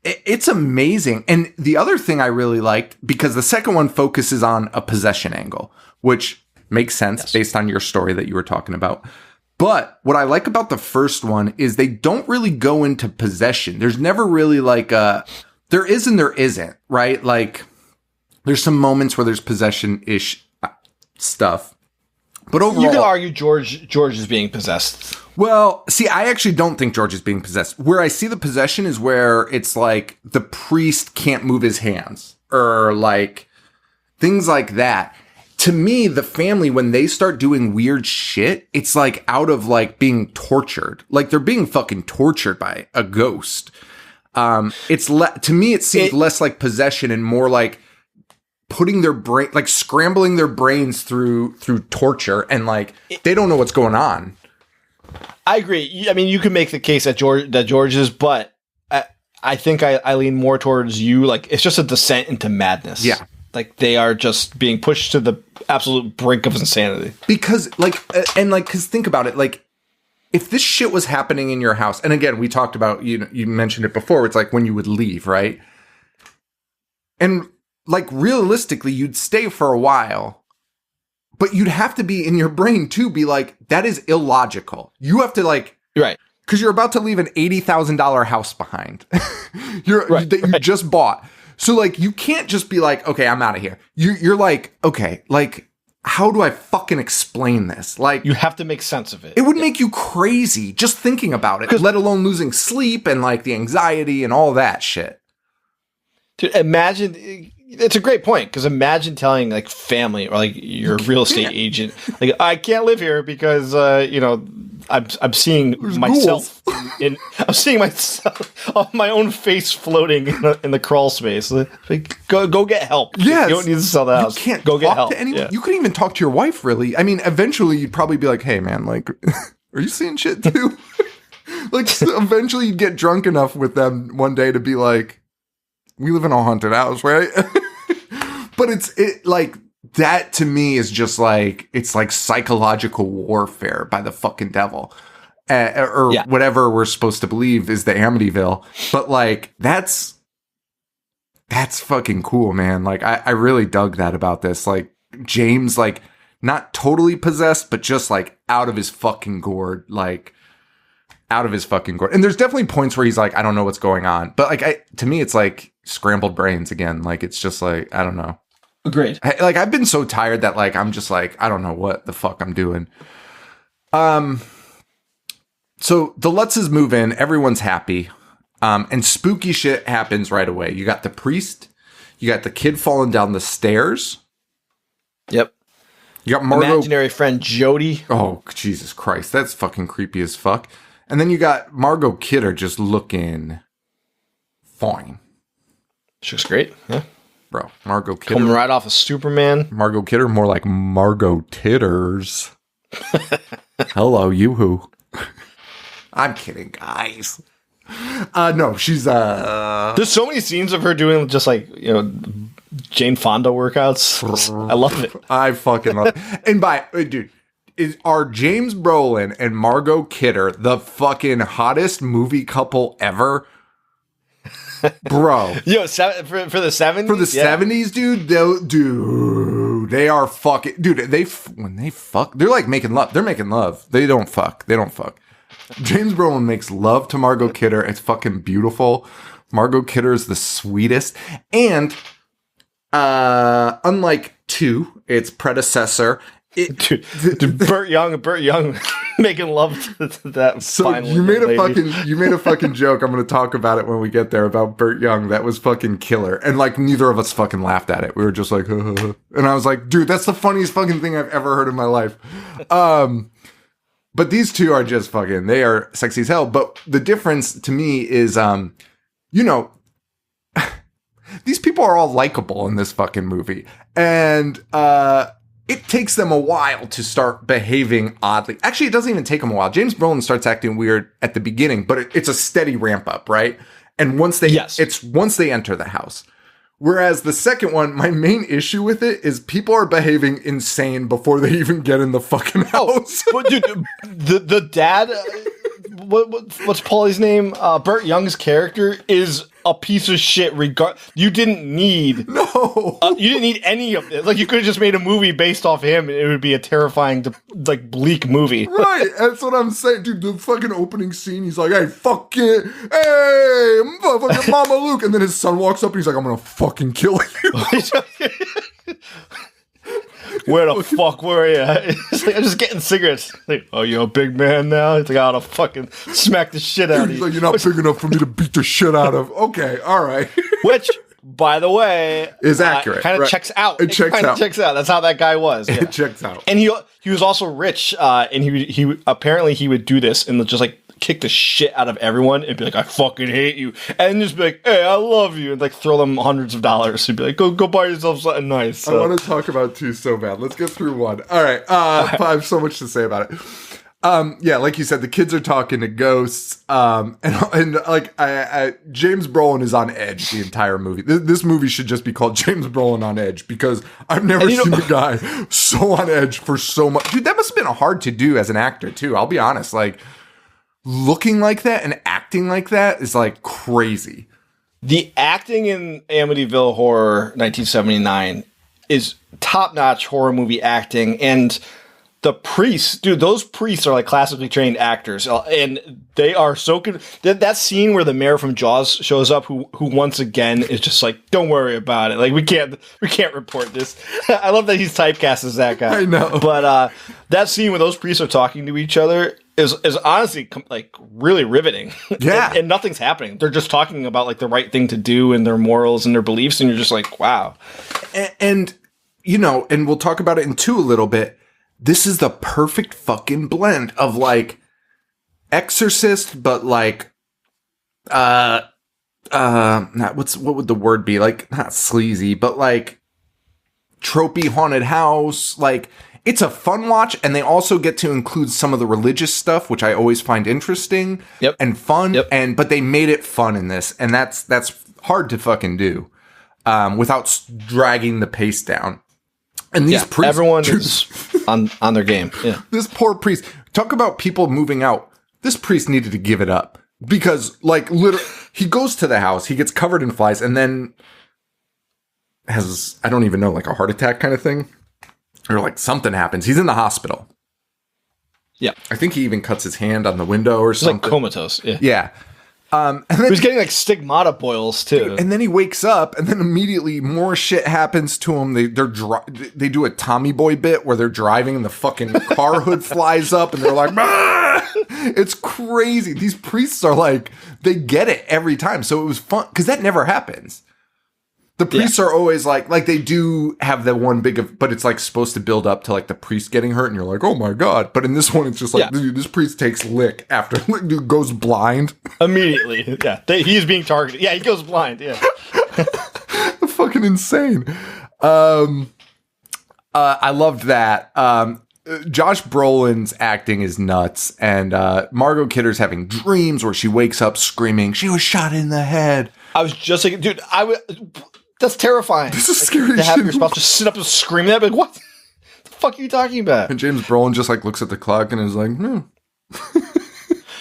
it's amazing. And the other thing I really liked, because the second one focuses on a possession angle, which makes sense based on your story that you were talking about. But what I like about the first one is they don't really go into possession. There's never really like there is and there isn't, right? Like there's some moments where there's possession-ish stuff. But overall, you could argue George is being possessed. Well, see, I actually don't think George is being possessed. Where I see the possession is where it's like the priest can't move his hands or like things like that. To me, the family, when they start doing weird shit, it's like out of like being tortured. Like they're being fucking tortured by a ghost. To me, it seems less like possession and more like putting their brain, like scrambling their brains through torture, and like they don't know what's going on. I agree. I mean, you could make the case that George is, but I think I lean more towards you. Like it's just a descent into madness. Yeah. Like they are just being pushed to the absolute brink of insanity. Because because think about it, like if this shit was happening in your house, and again, we talked about, you mentioned it before, it's like when you would leave, right? And like realistically, you'd stay for a while, but you'd have to be in your brain too, be like, that is illogical. You have to like, right. Because you're about to leave an $80,000 house behind that you just bought. So like, you can't just be like, okay, I'm out of here. You're like, okay, like how do I fucking explain this? Like, You have to make sense of it. it would make you crazy just thinking about it, let alone losing sleep and like the anxiety and all that shit. Dude, imagine, it's a great point, because imagine telling like family or like your real estate agent, like, I can't live here because I'm seeing myself I'm seeing myself my own face floating in the crawl space. Like, go get help. Yes. You don't need to sell the house. You can't go get talk help. to anyone. Yeah. You couldn't even talk to your wife, really. I mean, eventually you'd probably be like, hey man, like, are you seeing shit too? Like, so eventually you'd get drunk enough with them one day to be like, we live in a haunted house, right? But it like, that to me is just like, it's like psychological warfare by the fucking devil. Or whatever we're supposed to believe is the Amityville. But like, that's fucking cool, man. Like, I really dug that about this. Like, James, like, not totally possessed, but just like out of his fucking gourd. Like, out of his fucking gourd. And there's definitely points where he's like, I don't know what's going on. But like, to me, it's like scrambled brains again. Like, it's just like, I don't know. Agreed. Like, I've been so tired that like, I'm just like, I don't know what the fuck I'm doing. So the Lutzes move in, everyone's happy. And spooky shit happens right away. You got the priest, you got the kid falling down the stairs. Yep. You got Margot. Imaginary friend Jody. Oh, Jesus Christ. That's fucking creepy as fuck. And then you got Margot Kidder just looking fine. She looks great. Yeah. Bro, Margot Kidder. Coming right off of Superman. Margot Kidder, more like Margot Titters. Hello, you-hoo. I'm kidding, guys. No, she's There's so many scenes of her doing just like, Jane Fonda workouts. I love it. I fucking love it. And dude, are James Brolin and Margot Kidder the fucking hottest movie couple ever? Bro. Yo, for the 70s? For the 70s, dude, they are fucking, dude, when they fuck, they're like making love. They're making love. They don't fuck. James Brolin makes love to Margot Kidder. It's fucking beautiful. Margot Kidder is the sweetest. And unlike 2, its predecessor, dude, Burt Young making love to that. So you made a fucking joke. I'm going to talk about it when we get there about Burt Young. That was fucking killer. And like, neither of us fucking laughed at it. We were just like, and I was like, dude, that's the funniest fucking thing I've ever heard in my life. But these two are just fucking, they are sexy as hell. But the difference to me is, these people are all likable in this fucking movie. And, it takes them a while to start behaving oddly. Actually, it doesn't even take them a while. James Brolin starts acting weird at the beginning, but it's a steady ramp up, right? And once they enter the house. Whereas the second one, my main issue with it is people are behaving insane before they even get in the fucking house. But dude, the dad, what's Paulie's name? Burt Young's character is a piece of shit. You didn't need any of this. Like, you could have just made a movie based off him, and it would be a terrifying, like, bleak movie. Right, that's what I'm saying, dude. The fucking opening scene, he's like, "Hey, fuck it, hey, fucking Mama Luke," and then his son walks up, and he's like, "I'm gonna fucking kill you." Where the fuck were you? It's like, I'm just getting cigarettes. Like, oh, you're a big man now? It's like, I ought to fucking smack the shit out of you. He's like, you're not big enough for me to beat the shit out of. Okay, all right. Which, by the way, is accurate. Kind of checks out. It checks out. That's how that guy was. Yeah. It checks out. And he was also rich, and he apparently he would do this and just like kick the shit out of everyone and be like, I fucking hate you, and just be like, hey, I love you, and like throw them hundreds of dollars and be like, go buy yourself something nice. So. I want to talk about 2 so bad. Let's get through 1. All right. I have so much to say about it. Yeah, like you said, the kids are talking to ghosts, and like James Brolin is on edge the entire movie. This movie should just be called James Brolin on Edge, because I've never seen a guy so on edge for so much. Dude, that must have been hard to do as an actor too. I'll be honest, like, looking like that and acting like that is like crazy. The acting in Amityville Horror 1979 is top-notch horror movie acting, and The priests, dude, those priests are like classically trained actors, and they are so good. That scene where the mayor from Jaws shows up, who once again is just like, "Don't worry about it. Like we can't report this." I love that he's typecast as that guy. I know, but that scene where those priests are talking to each other is honestly like really riveting. Yeah, and nothing's happening. They're just talking about like the right thing to do and their morals and their beliefs, and you're just like, wow. And you know, and we'll talk about it in 2 a little bit. This is the perfect fucking blend of like Exorcist, but like, what would the word be? Like, not sleazy, but like tropey haunted house. Like, it's a fun watch, and they also get to include some of the religious stuff, which I always find interesting and fun. But they made it fun in this, and that's hard to fucking do without dragging the pace down. And these priests, everyone is on their game. Yeah, this poor priest. Talk about people moving out. This priest needed to give it up because, like, literally, he goes to the house, he gets covered in flies, and then has, I don't even know, like a heart attack kind of thing, or like something happens. He's in the hospital. Yeah, I think he even cuts his hand on the window or something. Like comatose. Yeah. Yeah. And then he's getting like stigmata boils too. Dude, and then he wakes up, and then immediately more shit happens to him. They do a Tommy Boy bit where they're driving, and the fucking car hood flies up, and they're like, "Ah!" It's crazy. These priests are like, they get it every time. So it was fun because that never happens. The priests are always like they do have the one but it's like supposed to build up to like the priest getting hurt, and you're like, oh my God. But in this one, it's just like, dude, this priest takes lick after dude goes blind. Immediately. Yeah. He's being targeted. Yeah, he goes blind. Yeah. Fucking insane. I loved that. Josh Brolin's acting is nuts, and Margot Kidder's having dreams where she wakes up screaming, she was shot in the head. I was just like, dude, that's terrifying. This is scary to have shit. your spouse just sit up and scream at me. Like, what the fuck are you talking about? And James Brolin just like looks at the clock and is like,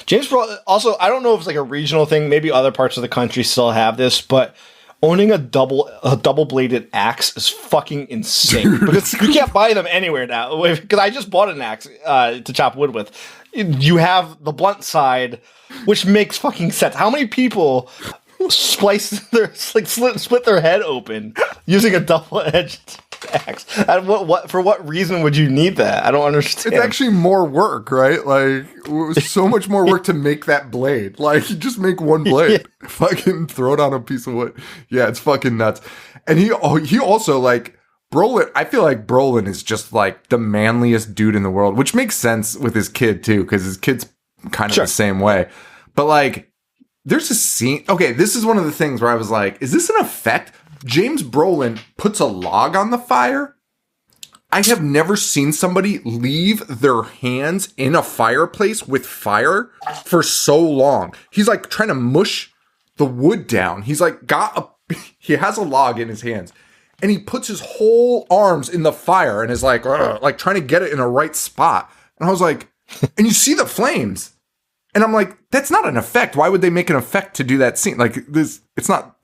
James Brolin, also, I don't know if it's like a regional thing. Maybe other parts of the country still have this, but owning a double-bladed axe is fucking insane. Dude, because you can't buy them anywhere now. Because I just bought an axe to chop wood with. You have the blunt side, which makes fucking sense. How many people split their head open using a double-edged axe? And for what reason would you need that? I don't understand. It's actually more work, right? Like, it was so much more work to make that blade. Like, you just make one blade, fucking throw it on a piece of wood. Yeah, it's fucking nuts. And he also, like, Brolin, I feel like Brolin is just like the manliest dude in the world, which makes sense with his kid too, because his kid's kind of the same way. But like, there's a scene. Okay, this is one of the things where I was like, is this an effect? James Brolin puts a log on the fire. I have never seen somebody leave their hands in a fireplace with fire for so long. He's like trying to mush the wood down. He's like he has a log in his hands, and he puts his whole arms in the fire and is like trying to get it in a right spot. And I was like, and you see the flames. And I'm like, that's not an effect. Why would they make an effect to do that scene? Like this, it's not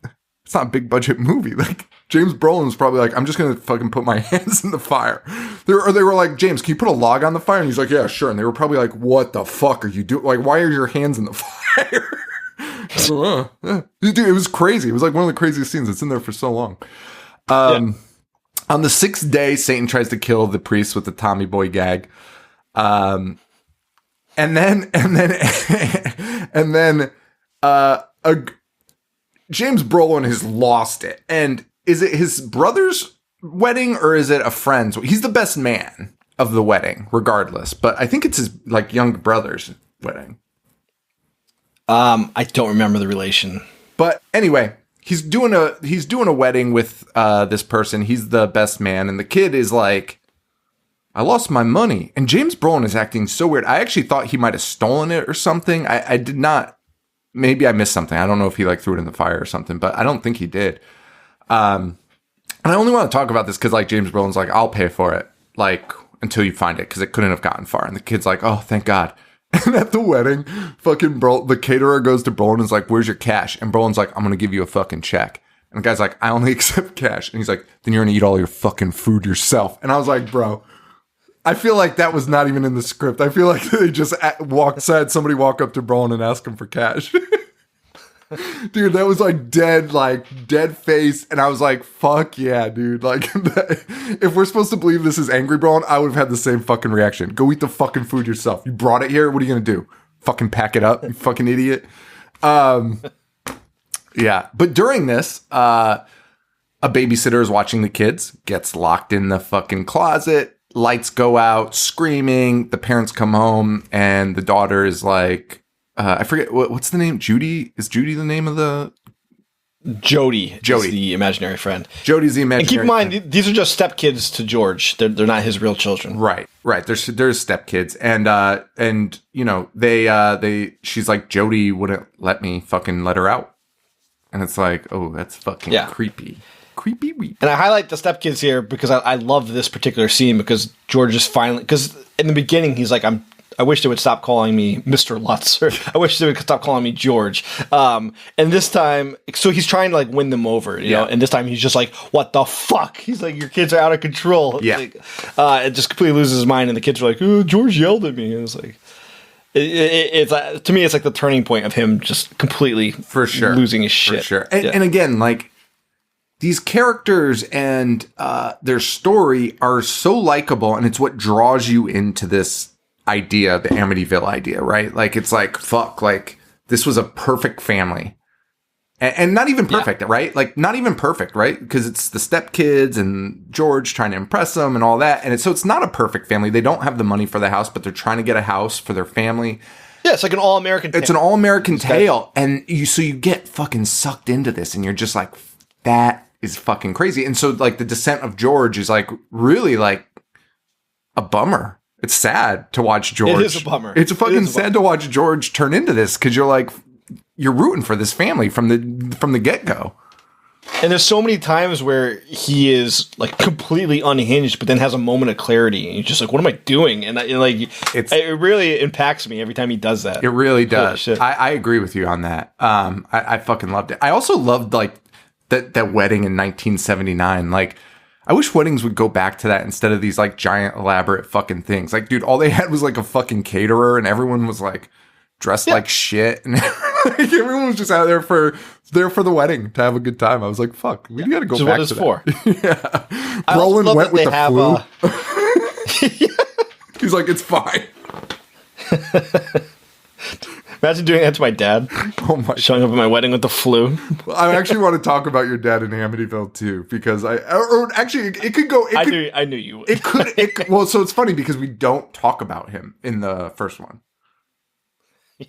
a big budget movie. Like James Brolin was probably like, I'm just going to fucking put my hands in the fire. They were like, James, can you put a log on the fire? And he's like, yeah, sure. And they were probably like, what the fuck are you doing? Like, why are your hands in the fire? So, Dude, it was crazy. It was like one of the craziest scenes. It's in there for so long. On the 6th day, Satan tries to kill the priest with the Tommy Boy gag. And then James Brolin has lost it. And is it his brother's wedding or is it a friend's? He's the best man of the wedding, regardless. But I think it's his like young brother's wedding. I don't remember the relation. But anyway, he's doing a wedding with this person. He's the best man, and the kid is like, I lost my money. And James Brolin is acting so weird. I actually thought he might have stolen it or something. I did not. Maybe I missed something. I don't know if he like threw it in the fire or something, but I don't think he did. And I only want to talk about this because like James Brolin's like, I'll pay for it, like until you find it, because it couldn't have gotten far. And the kid's like, oh, thank God. And at the wedding, fucking the caterer goes to Brolin and is like, where's your cash? And Brolin's like, I'm going to give you a fucking check. And the guy's like, I only accept cash. And he's like, then you're going to eat all your fucking food yourself. And I was like, bro, I feel like that was not even in the script. I feel like they just said somebody walk up to Brolin and ask him for cash. Dude, that was like dead face. And I was like, fuck yeah, dude. Like, if we're supposed to believe this is Angry Brolin, I would have had the same fucking reaction. Go eat the fucking food yourself. You brought it here. What are you going to do? Fucking pack it up, you fucking idiot. Yeah. But during this, a babysitter is watching the kids, gets locked in the fucking closet, lights go out, screaming. The parents come home, and the daughter is like, I forget, what's the name? Judy? Is Judy the name of the... Jody is the imaginary friend. Jody's the imaginary friend. And keep in mind, these are just stepkids to George. They're not his real children. Right. There's stepkids. And you know, she's like, Jody wouldn't let me fucking let her out. And it's like, oh, that's fucking creepy. Creepy weep. And I highlight the stepkids here because I love this particular scene because George is finally... Because in the beginning, he's like, I wish they would stop calling me Mr. Lutz, or I wish they would stop calling me George. And this time, so he's trying to like win them over, you know, and this time he's just like, what the fuck? He's like, your kids are out of control. Yeah. Like, it just completely loses his mind, and the kids are like, oh, George yelled at me. And it's like, it's to me, it's like the turning point of him just completely losing his shit. For sure. And again, like, these characters and their story are so likable, and it's what draws you into this idea, the Amityville idea, right? Like, it's like, fuck, like, this was a perfect family. And not even perfect, right? Like, not even perfect, right? Because it's the stepkids and George trying to impress them and all that. And so it's not a perfect family. They don't have the money for the house, but they're trying to get a house for their family. Yeah, it's like an all-American tale. It's an all-American tale. And so you get fucking sucked into this, and you're just like, that is fucking crazy. And so, like, the descent of George is, like, really, like, a bummer. It's sad to watch George. It is a bummer. It's fucking sad to watch George turn into this, because you're like, you're rooting for this family from the get-go. And there's so many times where he is like completely unhinged, but then has a moment of clarity, and you're just like, "What am I doing?" And it really impacts me every time he does that. It really does. I agree with you on that. I fucking loved it. I also loved like that wedding in 1979. Like, I wish weddings would go back to that instead of these like giant elaborate fucking things. Like, dude, all they had was like a fucking caterer, and everyone was like dressed like shit, and like, everyone was just out there for the wedding to have a good time. I was like, fuck, we gotta go back to that. What it's for. Yeah. Brolin went with the flu. He's like, it's fine. Imagine doing that to my dad. Oh my! Showing up at my wedding with the flu. I actually want to talk about your dad in Amityville too, because it could go. I knew you would. Well, so it's funny because we don't talk about him in the first one.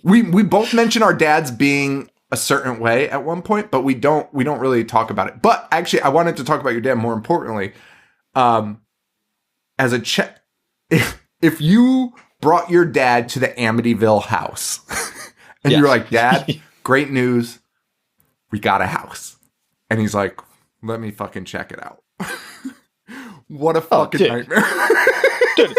We both mention our dads being a certain way at one point, but we don't really talk about it. But actually, I wanted to talk about your dad more importantly. As a check, if you brought your dad to the Amityville house, and you were like, "Dad, great news, we got a house," and he's like, "Let me fucking check it out." What a fucking nightmare, dude.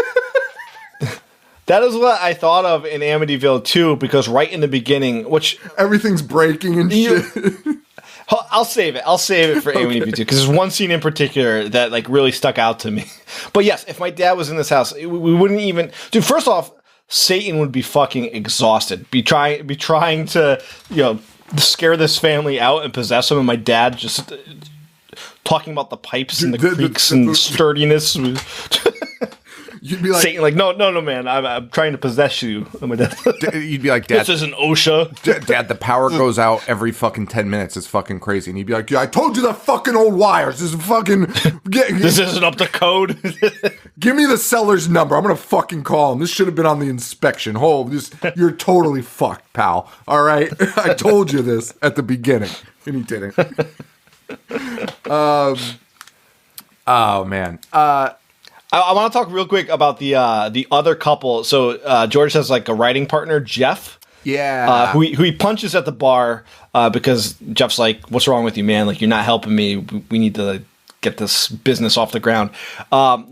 That is what I thought of in Amityville 2, because right in the beginning, which everything's breaking and shit. I'll save it. I'll save it for Amityville 2, because there's one scene in particular that like really stuck out to me. But yes, if my dad was in this house, we wouldn't even. Dude, first off, Satan would be fucking exhausted. Be trying to, you know, scare this family out and possess them, and my dad just talking about the pipes and the creaks and sturdiness. You'd be like, Satan, like, no, man, I'm trying to possess you. You'd be like, Dad, this isn't OSHA. Dad, the power goes out every fucking 10 minutes. It's fucking crazy. And he'd be like, yeah, I told you the fucking old wires. This is fucking... This isn't up to code. Give me the seller's number. I'm going to fucking call him. This should have been on the inspection. You're totally fucked, pal. All right? I told you this at the beginning. And he didn't. Oh, man. I want to talk real quick about the other couple. So George has like a writing partner, Jeff. Yeah. Who he punches at the bar because Jeff's like, "What's wrong with you, man? Like, you're not helping me. We need to get this business off the ground."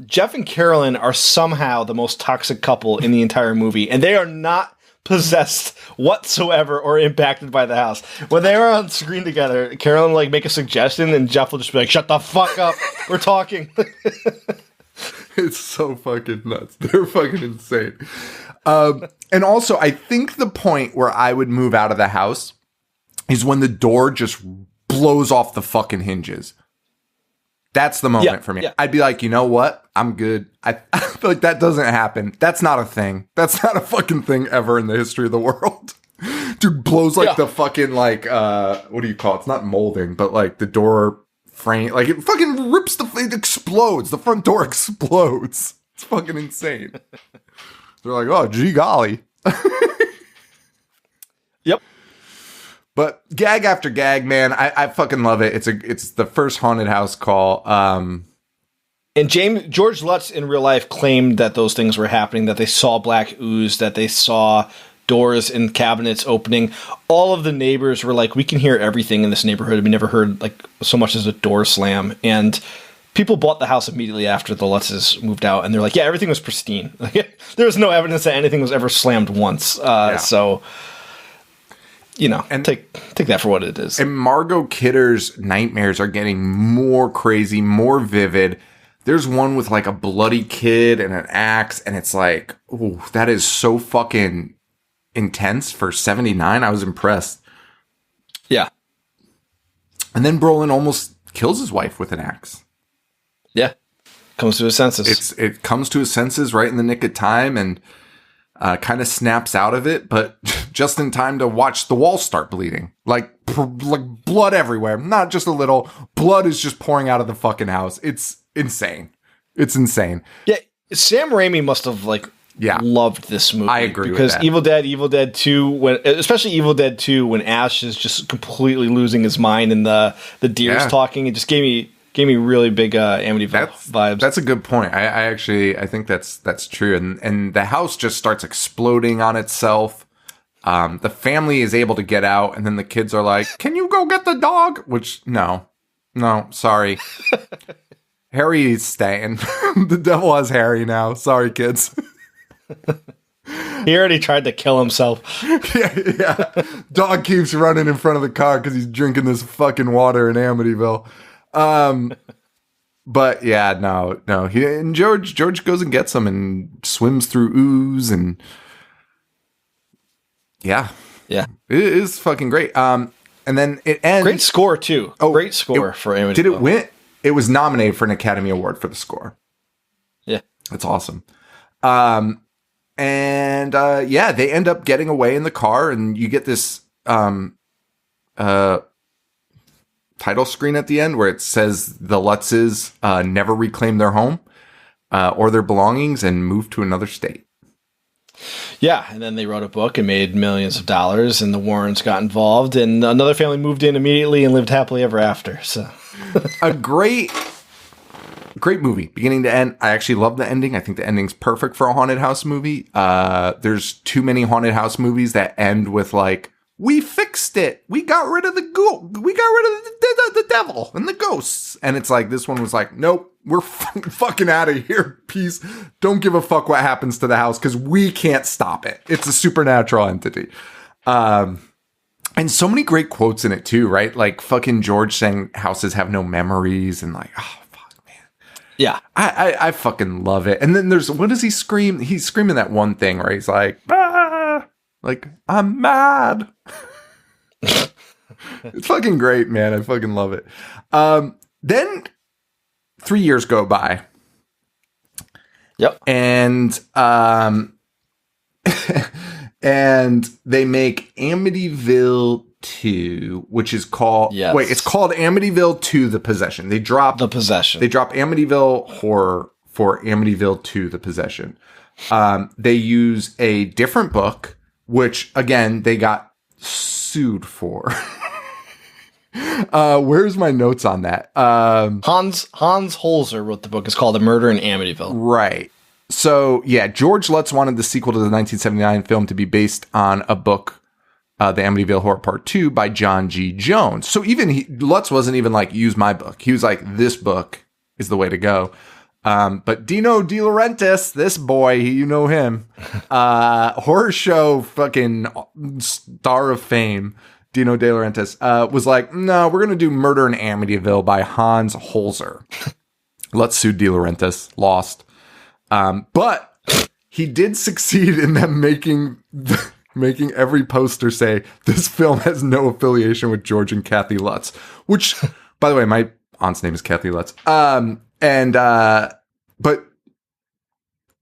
Jeff and Carolyn are somehow the most toxic couple in the entire movie, and they are not possessed whatsoever or impacted by the house. When they are on screen together, Carolyn will like make a suggestion, and Jeff will just be like, "Shut the fuck up. We're talking." It's so fucking nuts. They're fucking insane. And also, I think the point where I would move out of the house is when the door just blows off the fucking hinges. That's the moment for me. Yeah. I'd be like, you know what? I'm good. I feel like that doesn't happen. That's not a thing. That's not a fucking thing ever in the history of the world. Dude blows like the fucking like, what do you call it? It's not molding, but like the door frame, like it fucking rips it explodes. The front door explodes. It's fucking insane. They're like, oh, gee golly. Yep. But gag after gag, man, I fucking love it. It's the first haunted house call. And George Lutz in real life claimed that those things were happening, that they saw black ooze, that they saw doors and cabinets opening. All of the neighbors were like, we can hear everything in this neighborhood. We never heard like so much as a door slam. And people bought the house immediately after the Lutzes moved out, and they're like, yeah, everything was pristine. There was no evidence that anything was ever slammed once. So, you know, and take that for what it is. And Margot Kidder's nightmares are getting more crazy, more vivid. There's one with like a bloody kid and an axe, and it's like, ooh, that is so fucking intense for 79. I was impressed. Yeah. And then Brolin almost kills his wife with an axe. Yeah. Comes to his senses. It comes to his senses right in the nick of time, and kind of snaps out of it, but just in time to watch the walls start bleeding. Like blood everywhere. Not just a little. Blood is just pouring out of the fucking house. It's insane. It's insane. Yeah. Sam Raimi must have loved this movie. I agree because with that. Evil Dead 2, especially Evil Dead 2, when Ash is just completely losing his mind and the deer's talking, it just gave me really big Amityville vibes. That's a good point. I think that's true. And the house just starts exploding on itself. The family is able to get out, and then the kids are like, "Can you go get the dog?" Which no, sorry. Harry's staying. The devil has Harry now. Sorry, kids. He already tried to kill himself. Yeah. Dog keeps running in front of the car because he's drinking this fucking water in Amityville. But yeah, no. And George goes and gets him and swims through ooze, and yeah, it is fucking great. And then it ends. Great score too. Oh, great score for Amityville. Did it win? It was nominated for an Academy Award for the score. Yeah, that's awesome. And they end up getting away in the car, and you get this title screen at the end where it says the Lutzes never reclaimed their home or their belongings and moved to another state. Yeah, and then they wrote a book and made millions of dollars, and the Warrens got involved, and another family moved in immediately and lived happily ever after. So, a great movie, beginning to end. I actually love the ending. I think the ending's perfect for a haunted house movie. There's too many haunted house movies that end with like, we fixed it. We got rid of the we got rid of the devil and the ghosts. And it's like, this one was like, nope, we're fucking out of here. Peace. Don't give a fuck what happens to the house because we can't stop it. It's a supernatural entity. And so many great quotes in it too, right? Like fucking George saying houses have no memories, and like, oh, fuck, man. Yeah. I fucking love it. And then there's, what does he scream? He's screaming that one thing where he's like, like, I'm mad. It's fucking great, man. I fucking love it. Then 3 years go by. Yep. And and they make Amityville 2, which is called it's called Amityville 2 The Possession. They drop The Possession. They drop Amityville Horror for Amityville 2 The Possession. They use a different book, which again they got sued for. Where's my notes on that? Hans Holzer wrote the book. It's called A Murder in Amityville. Right. So yeah, George Lutz wanted the sequel to the 1979 film to be based on a book, The Amityville Horror Part 2 by John G. Jones. So even Lutz wasn't even like, use my book. He was like, this book is the way to go. But Dino De Laurentiis, this boy, you know him, horror show fucking star of fame, Dino De Laurentiis, was like, no, we're going to do Murder in Amityville by Hans Holzer. Let's sue De Laurentiis. Lost. But he did succeed in them making every poster say this film has no affiliation with George and Kathy Lutz, which, by the way, my aunt's name is Kathy Lutz. But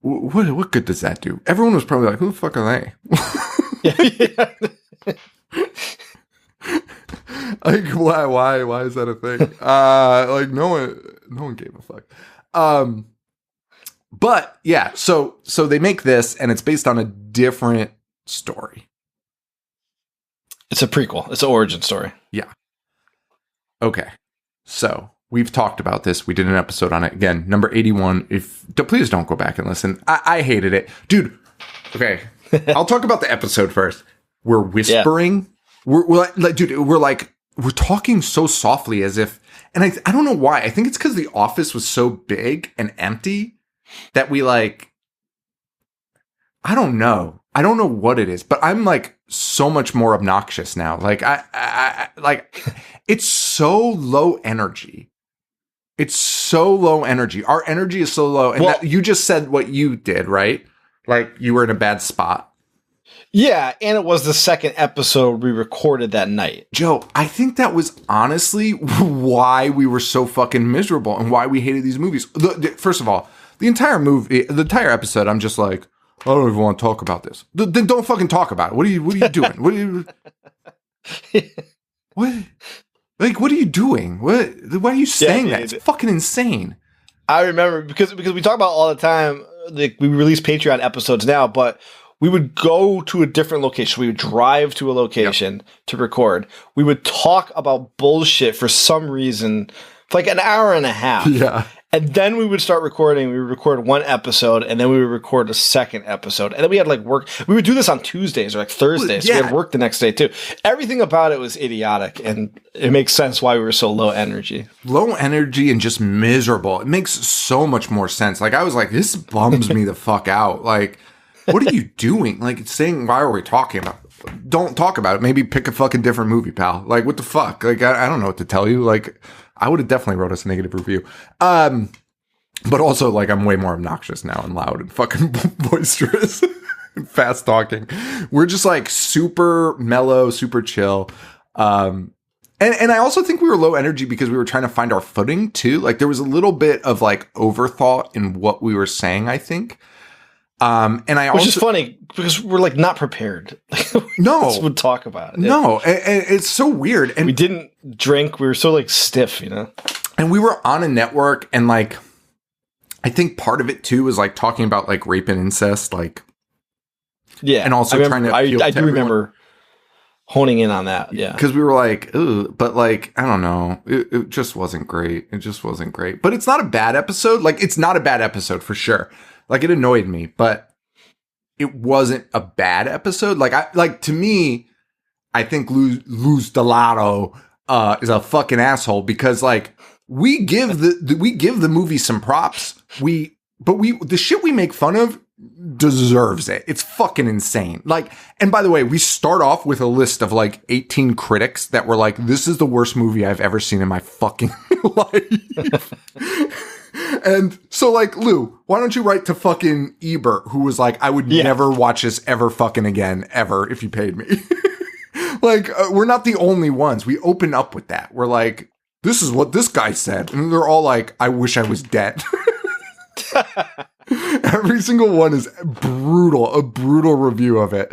what good does that do? Everyone was probably like, who the fuck are they? Like, why is that a thing? Like, no one gave a fuck. But yeah, so they make this, and it's based on a different story. It's a prequel. It's an origin story. Yeah. Okay. So we've talked about this. We did an episode on it. Again, number 81. Please don't go back and listen. I hated it. Dude, okay. I'll talk about the episode first. We're whispering. Yeah. We're like, dude, we're talking so softly as if, and I don't know why. I think it's because the office was so big and empty that we like, I don't know what it is, but I'm like so much more obnoxious now. Like I like, it's so low energy. It's so low energy. Our energy is so low. And you just said what you did, right? Like you were in a bad spot. Yeah, and it was the second episode we recorded that night. Joe, I think that was honestly why we were so fucking miserable and why we hated these movies. First of all, the entire episode, I'm just like, I don't even want to talk about this. Then don't fucking talk about it. What are you doing? What are you doing? Why are you saying that? It's fucking insane. I remember because we talk about it all the time. Like we release Patreon episodes now, but we would go to a different location. We would drive to a location to record. We would talk about bullshit for some reason for like an hour and a half. Yeah. And then we would start recording. We would record one episode, and then we would record a second episode. And then we had like work. We would do this on Tuesdays or like Thursdays. Yeah. So we had work the next day too. Everything about it was idiotic, and it makes sense why we were so low energy. Low energy and just miserable. It makes so much more sense. Like I was like, this bums me the fuck out. Like, what are you doing? Like, it's saying, why are we talking about it? Don't talk about it. Maybe pick a fucking different movie, pal. Like, what the fuck? Like, I don't know what to tell you. Like, I would have definitely wrote us a negative review. But also, like, I'm way more obnoxious now and loud and fucking boisterous and fast talking. We're just, like, super mellow, super chill. And I also think we were low energy because we were trying to find our footing, too. Like, there was a little bit of, like, overthought in what we were saying, I think. Which is funny because we're like not prepared. No, would talk about it. No, and it's so weird. And we didn't drink. We were so like stiff, you know. And we were on a network, and like, I think part of it too was like talking about like rape and incest, like, yeah, and also trying to. I do remember honing in on that, yeah, because we were like, ooh, but like, I don't know, it just wasn't great. It just wasn't great. But it's not a bad episode. Like, it's not a bad episode for sure. Like, it annoyed me, but it wasn't a bad episode. Like, to me, I think Luz Delato is a fucking asshole because, like, we give the movie some props. The shit we make fun of deserves it. It's fucking insane. Like, and by the way, we start off with a list of like 18 critics that were like, this is the worst movie I've ever seen in my fucking life. And so, like, Lou, why don't you write to fucking Ebert, who was like, I would never watch this ever fucking again, ever, if you paid me. Like, we're not the only ones. We open up with that. We're like, this is what this guy said. And they're all like, I wish I was dead. Every single one is a brutal review of it.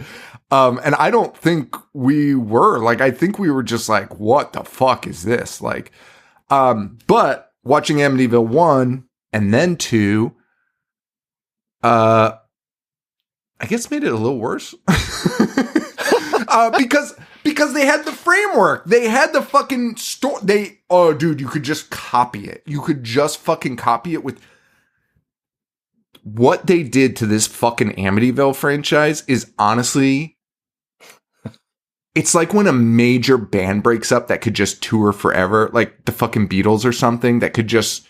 And I don't think we were. Like, I think we were just like, what the fuck is this? Like, but watching Amityville 1 and then 2, I guess made it a little worse. Because they had the framework. They had the fucking story. Dude, you could just copy it. You could just fucking copy it with what they did to this fucking Amityville franchise is honestly, it's like when a major band breaks up that could just tour forever, like the fucking Beatles or something, that could just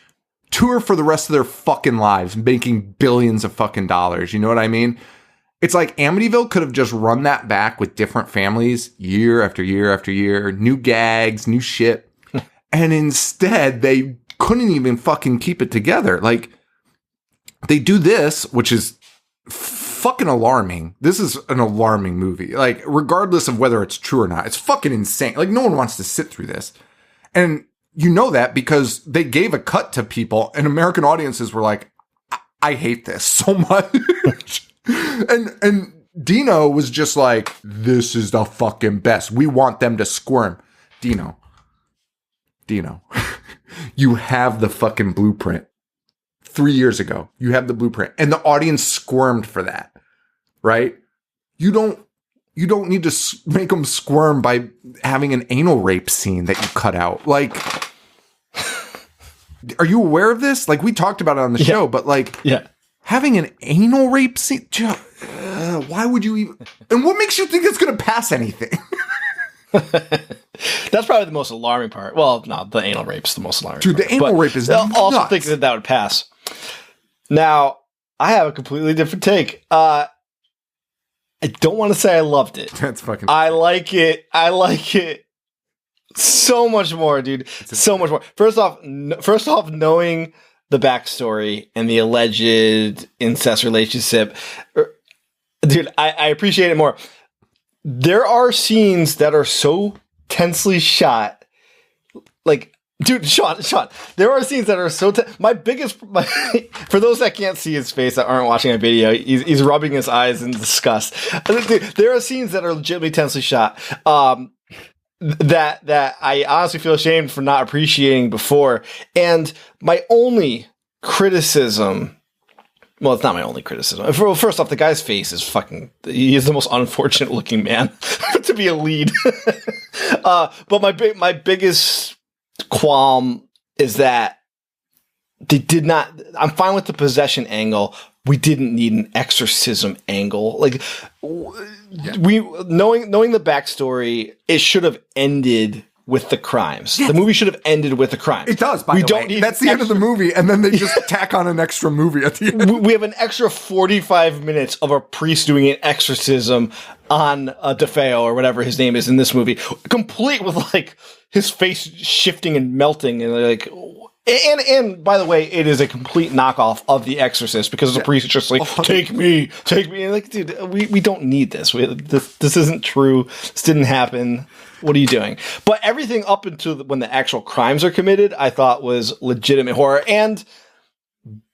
tour for the rest of their fucking lives, making billions of fucking dollars. You know what I mean? It's like Amityville could have just run that back with different families year after year after year, new gags, new shit. And instead, they couldn't even fucking keep it together. Like, they do this, which is fucking alarming. This is an alarming movie. Like, regardless of whether it's true or not, it's fucking insane. Like, no one wants to sit through this. And you know that because they gave a cut to people and American audiences were like, I hate this so much. and Dino was just like, this is the fucking best. We want them to squirm. Dino, you have the fucking blueprint. 3 years ago, you have the blueprint and the audience squirmed for that, right? You don't need to make them squirm by having an anal rape scene that you cut out. Like, are you aware of this? Like, we talked about it on the show, but like, having an anal rape scene, why would you even, and what makes you think it's going to pass anything? That's probably the most alarming part. Well, no, the anal rape's the most alarming Dude, part. the anal rape is nuts. Also thinking that would pass. Now, I have a completely different take. I don't want to say I loved it. That's fucking... I like it so much more, dude. So much more. First off, knowing the backstory and the alleged incest relationship, dude, I appreciate it more. There are scenes that are so tensely shot, like, dude, Sean, there are scenes that are so for those that can't see his face, that aren't watching a video, he's rubbing his eyes in disgust. Dude, there are scenes that are legitimately tensely shot, that I honestly feel ashamed for not appreciating before. And my only criticism, well, it's not my only criticism. First off, the guy's face is he is the most unfortunate looking man to be a lead. But my biggest qualm is that they did not, I'm fine with the possession angle. We didn't need an exorcism angle. Like, we knowing the backstory, it should have ended with the crimes. Yes. The movie should have ended with the crimes. It does, by the way. That's the end of the movie, and then they just tack on an extra movie at the end. We have an extra 45 minutes of a priest doing an exorcism on DeFeo, or whatever his name is in this movie, complete with, like, his face shifting and melting, and like... And by the way, it is a complete knockoff of The Exorcist, because the priest is just like, take me. And like, dude, we don't need this. This isn't true. This didn't happen. What are you doing? But everything up until when the actual crimes are committed, I thought was legitimate horror. And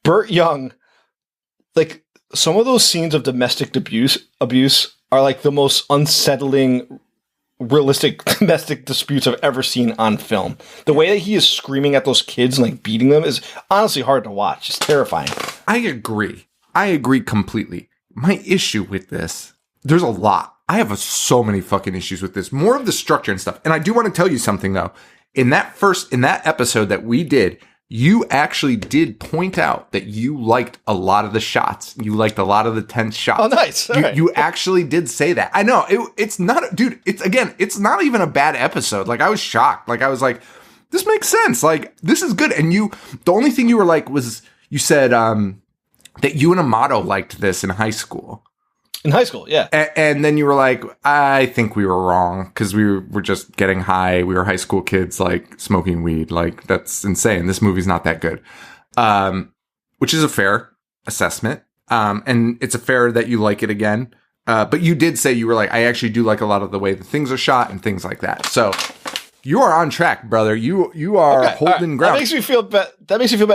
Burt Young, like, some of those scenes of domestic abuse are like the most unsettling, realistic domestic disputes I've ever seen on film. The way that he is screaming at those kids and like beating them is honestly hard to watch. It's terrifying. I agree completely. My issue with this, there's a lot. I have so many fucking issues with this. More of the structure and stuff. And I do want to tell you something though. In that episode that we did, you actually did point out that you liked a lot of the shots. You liked a lot of the tense shots. Oh, nice. You actually did say that. I know. It's not, dude, it's not even a bad episode. Like, I was shocked. Like, I was like, this makes sense. Like, this is good. And the only thing you were like was, you said that you and Amato liked this in high school. In high school, yeah. And then you were like, I think we were wrong because we were just getting high. We were high school kids, like, smoking weed. Like, that's insane. This movie's not that good. Which is a fair assessment. And it's a fair that you like it again. But you did say, you were like, I actually do like a lot of the way the things are shot and things like that. So you are on track, brother. You are holding ground. That makes me feel better.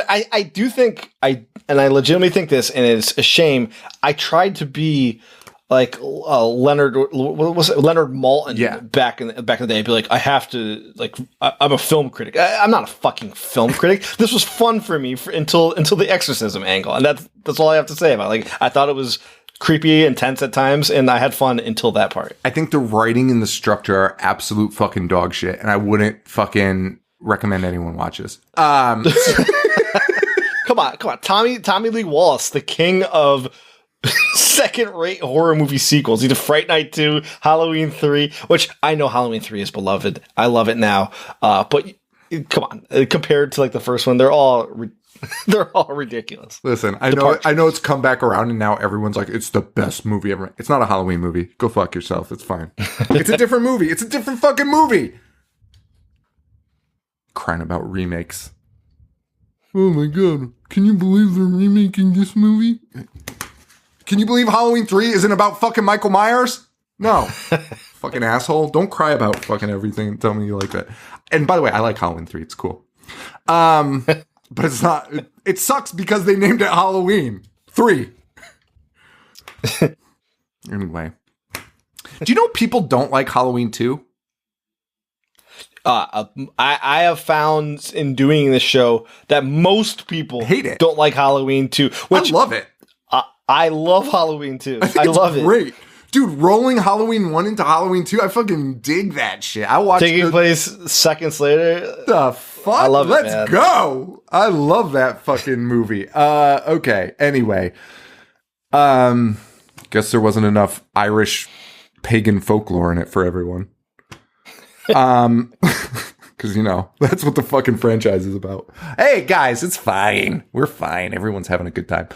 I do think I legitimately think this, and it's a shame. I tried to be like Leonard, what was it? Leonard Maltin back in the day. I'd be like, I have to, like, I'm a film critic. I'm not a fucking film critic. This was fun for me until the exorcism angle, and that's all I have to say about it. Like, I thought it was creepy, intense at times, and I had fun until that part. I think the writing and the structure are absolute fucking dog shit, and I wouldn't fucking recommend anyone watch this. Come on, Tommy Lee Wallace, the king of second-rate horror movie sequels. He did Fright Night 2, Halloween 3, which I know Halloween 3 is beloved. I love it now. But come on, compared to like the first one, they're all ridiculous. Listen, I know it's come back around, and now everyone's like, it's the best movie ever. It's not a Halloween movie. Go fuck yourself. It's fine. It's a different movie. It's a different fucking movie. Crying about remakes. Oh my god, can you believe they're remaking this movie? Can you believe Halloween 3 isn't about fucking Michael Myers? No. Fucking asshole. Don't cry about fucking everything and tell me you like that. And by the way, I like Halloween 3. It's cool. But it's not, it sucks because they named it Halloween 3. Anyway. Do you know people don't like Halloween 2? I have found in doing this show that most people hate it. Don't like Halloween 2. Which I love it. I love Halloween 2. I love it. Great. Dude, rolling Halloween 1 into Halloween 2, I fucking dig that shit. I watched Taking place seconds later. The fuck? I love it, Let's man. go. I love that fucking movie. Okay. Anyway. Guess there wasn't enough Irish pagan folklore in it for everyone. Because, you know, that's what the fucking franchise is about. Hey, guys, it's fine. We're fine. Everyone's having a good time.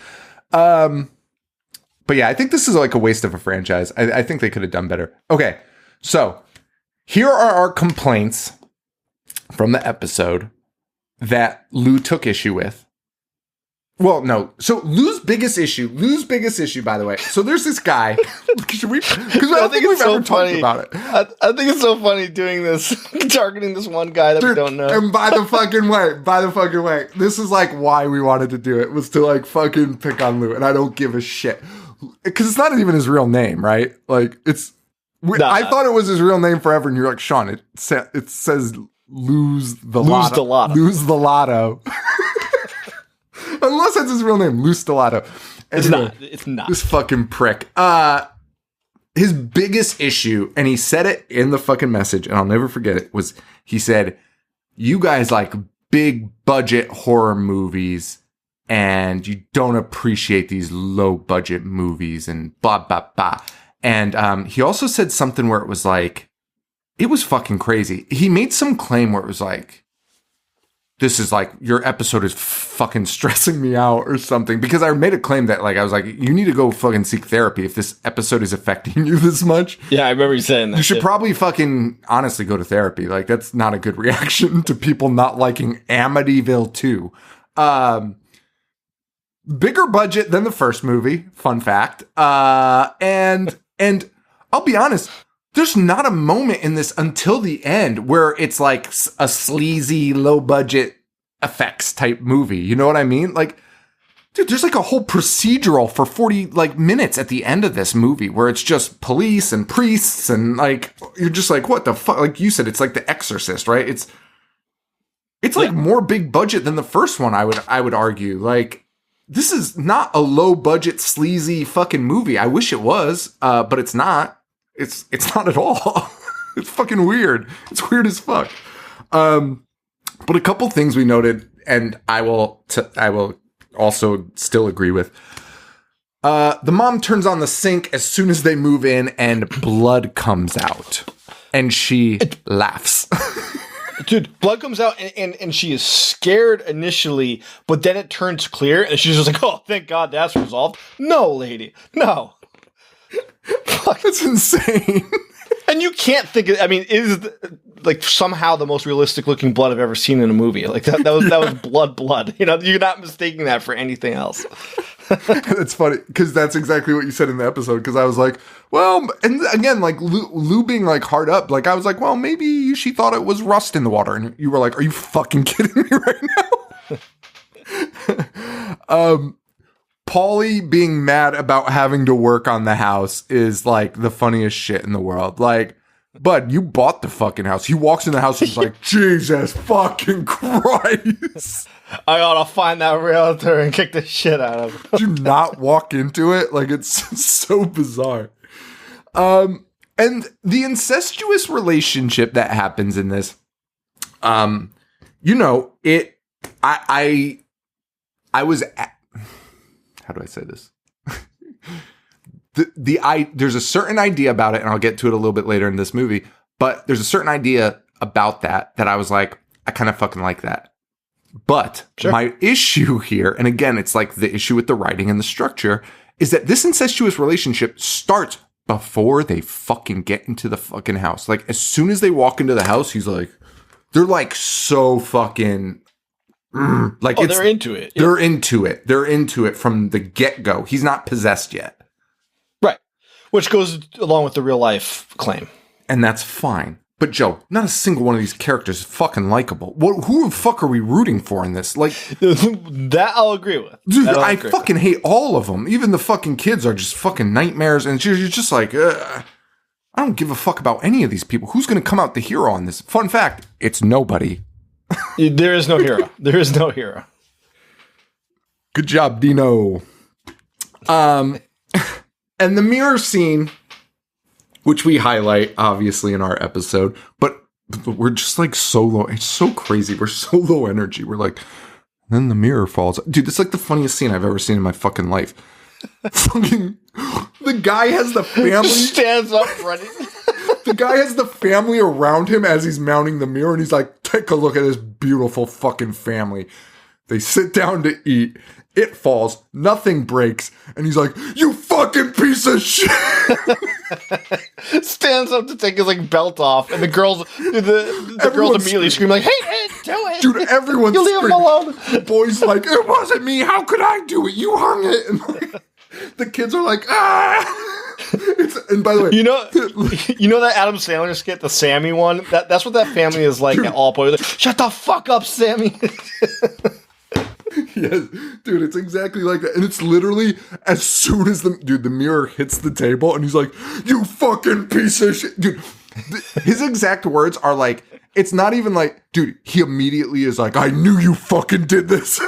But yeah, I think this is like a waste of a franchise. I think they could have done better. Okay, so here are our complaints from the episode that Lou took issue with. Well, no. So Lou's biggest issue, by the way. So there's this guy. Should we? Because I don't think we've ever talked about it. I think it's so funny doing this, targeting this one guy that we don't know. And by the fucking way, this is like why we wanted to do it, was to like fucking pick on Lou, and I don't give a shit. Because it's not even his real name, right? Like, it's... I thought it was his real name forever, and you're like, Sean, it says lose the lotto. Lose the lotto. Unless that's his real name, Lou Stellato. It's not. This fucking prick. His biggest issue, and he said it in the fucking message, and I'll never forget it, was he said, you guys like big budget horror movies, and you don't appreciate these low budget movies, and blah, blah, blah. And he also said something where it was like, it was fucking crazy. He made some claim where it was like, this is like, your episode is fucking stressing me out or something. Because I made a claim that like, I was like, you need to go fucking seek therapy if this episode is affecting you this much. Yeah, I remember you saying that. You should probably fucking honestly go to therapy. Like, that's not a good reaction to people not liking Amityville 2. Bigger budget than the first movie. Fun fact. And I'll be honest, there's not a moment in this until the end where it's like a sleazy, low budget effects type movie. You know what I mean? Like, dude, there's like a whole procedural for 40 like minutes at the end of this movie where it's just police and priests and like, you're just like, what the fuck? Like you said, it's like The Exorcist, right? It's like more big budget than the first one. I would argue. Like, this is not a low budget sleazy fucking movie. I wish it was, but it's not. It's not at all. It's fucking weird. It's weird as fuck. But a couple things we noted, and I will also still agree with. The mom turns on the sink as soon as they move in, and blood comes out, and she laughs. Dude, blood comes out, and she is scared initially, but then it turns clear, and she's just like, oh, thank God that's resolved. No, lady. No. Fuck, that's insane. And you can't think of, I mean, it is like somehow the most realistic looking blood I've ever seen in a movie. Like that was blood. You know, you're not mistaking that for anything else. That's funny because that's exactly what you said in the episode. Because I was like, well, and again, like Lou being like hard up, like I was like, well, maybe she thought it was rust in the water, and you were like, are you fucking kidding me right now? Paulie being mad about having to work on the house is like the funniest shit in the world. Like, bud, you bought the fucking house. He walks in the house and he's like, Jesus fucking Christ. I gotta find that realtor and kick the shit out of him. Do not walk into it. Like, it's so bizarre. And the incestuous relationship that happens in this, you know, I was how do I say this? There's a certain idea about it, and I'll get to it a little bit later in this movie, but there's a certain idea about that I was like, I kind of fucking like that. But my issue here, and again, it's like the issue with the writing and the structure, is that this incestuous relationship starts before they fucking get into the fucking house. Like, as soon as they walk into the house, he's like, they're like so fucking Like they're into it. They're into it. They're into it from the get-go. He's not possessed yet. Right. Which goes along with the real life claim. And that's fine. But Joe, not a single one of these characters is fucking likable. Who the fuck are we rooting for in this? Like, that I'll agree with. Dude, I fucking hate all of them. Even the fucking kids are just fucking nightmares. And you're just like, I don't give a fuck about any of these people. Who's going to come out the hero on this? Fun fact, it's nobody. There is no hero. There is no hero. Good job, Dino. And the mirror scene, which we highlight, obviously, in our episode, but we're just like so low. It's so crazy. We're so low energy. We're like, then the mirror falls. Dude, it's like the funniest scene I've ever seen in my fucking life. Fucking, the guy has the family. Stands up running. The guy has the family around him as he's mounting the mirror, and he's like, take a look at this beautiful fucking family. They sit down to eat. It falls. Nothing breaks. And he's like, you fucking piece of shit. Stands up to take his like belt off. And the girls immediately scream like, hey, do it. Dude, everyone's You leave him alone. The boy's like, it wasn't me. How could I do it? You hung it. And like, the kids are like, ah. And by the way, you know that Adam Sandler skit, the Sammy one? That's what that family is like at all points. Like, shut the fuck up, Sammy. Yes, dude, it's exactly like that. And it's literally as soon as the mirror hits the table and he's like, you fucking piece of shit. Dude, his exact words are like, it's not even like, dude, he immediately is like, I knew you fucking did this.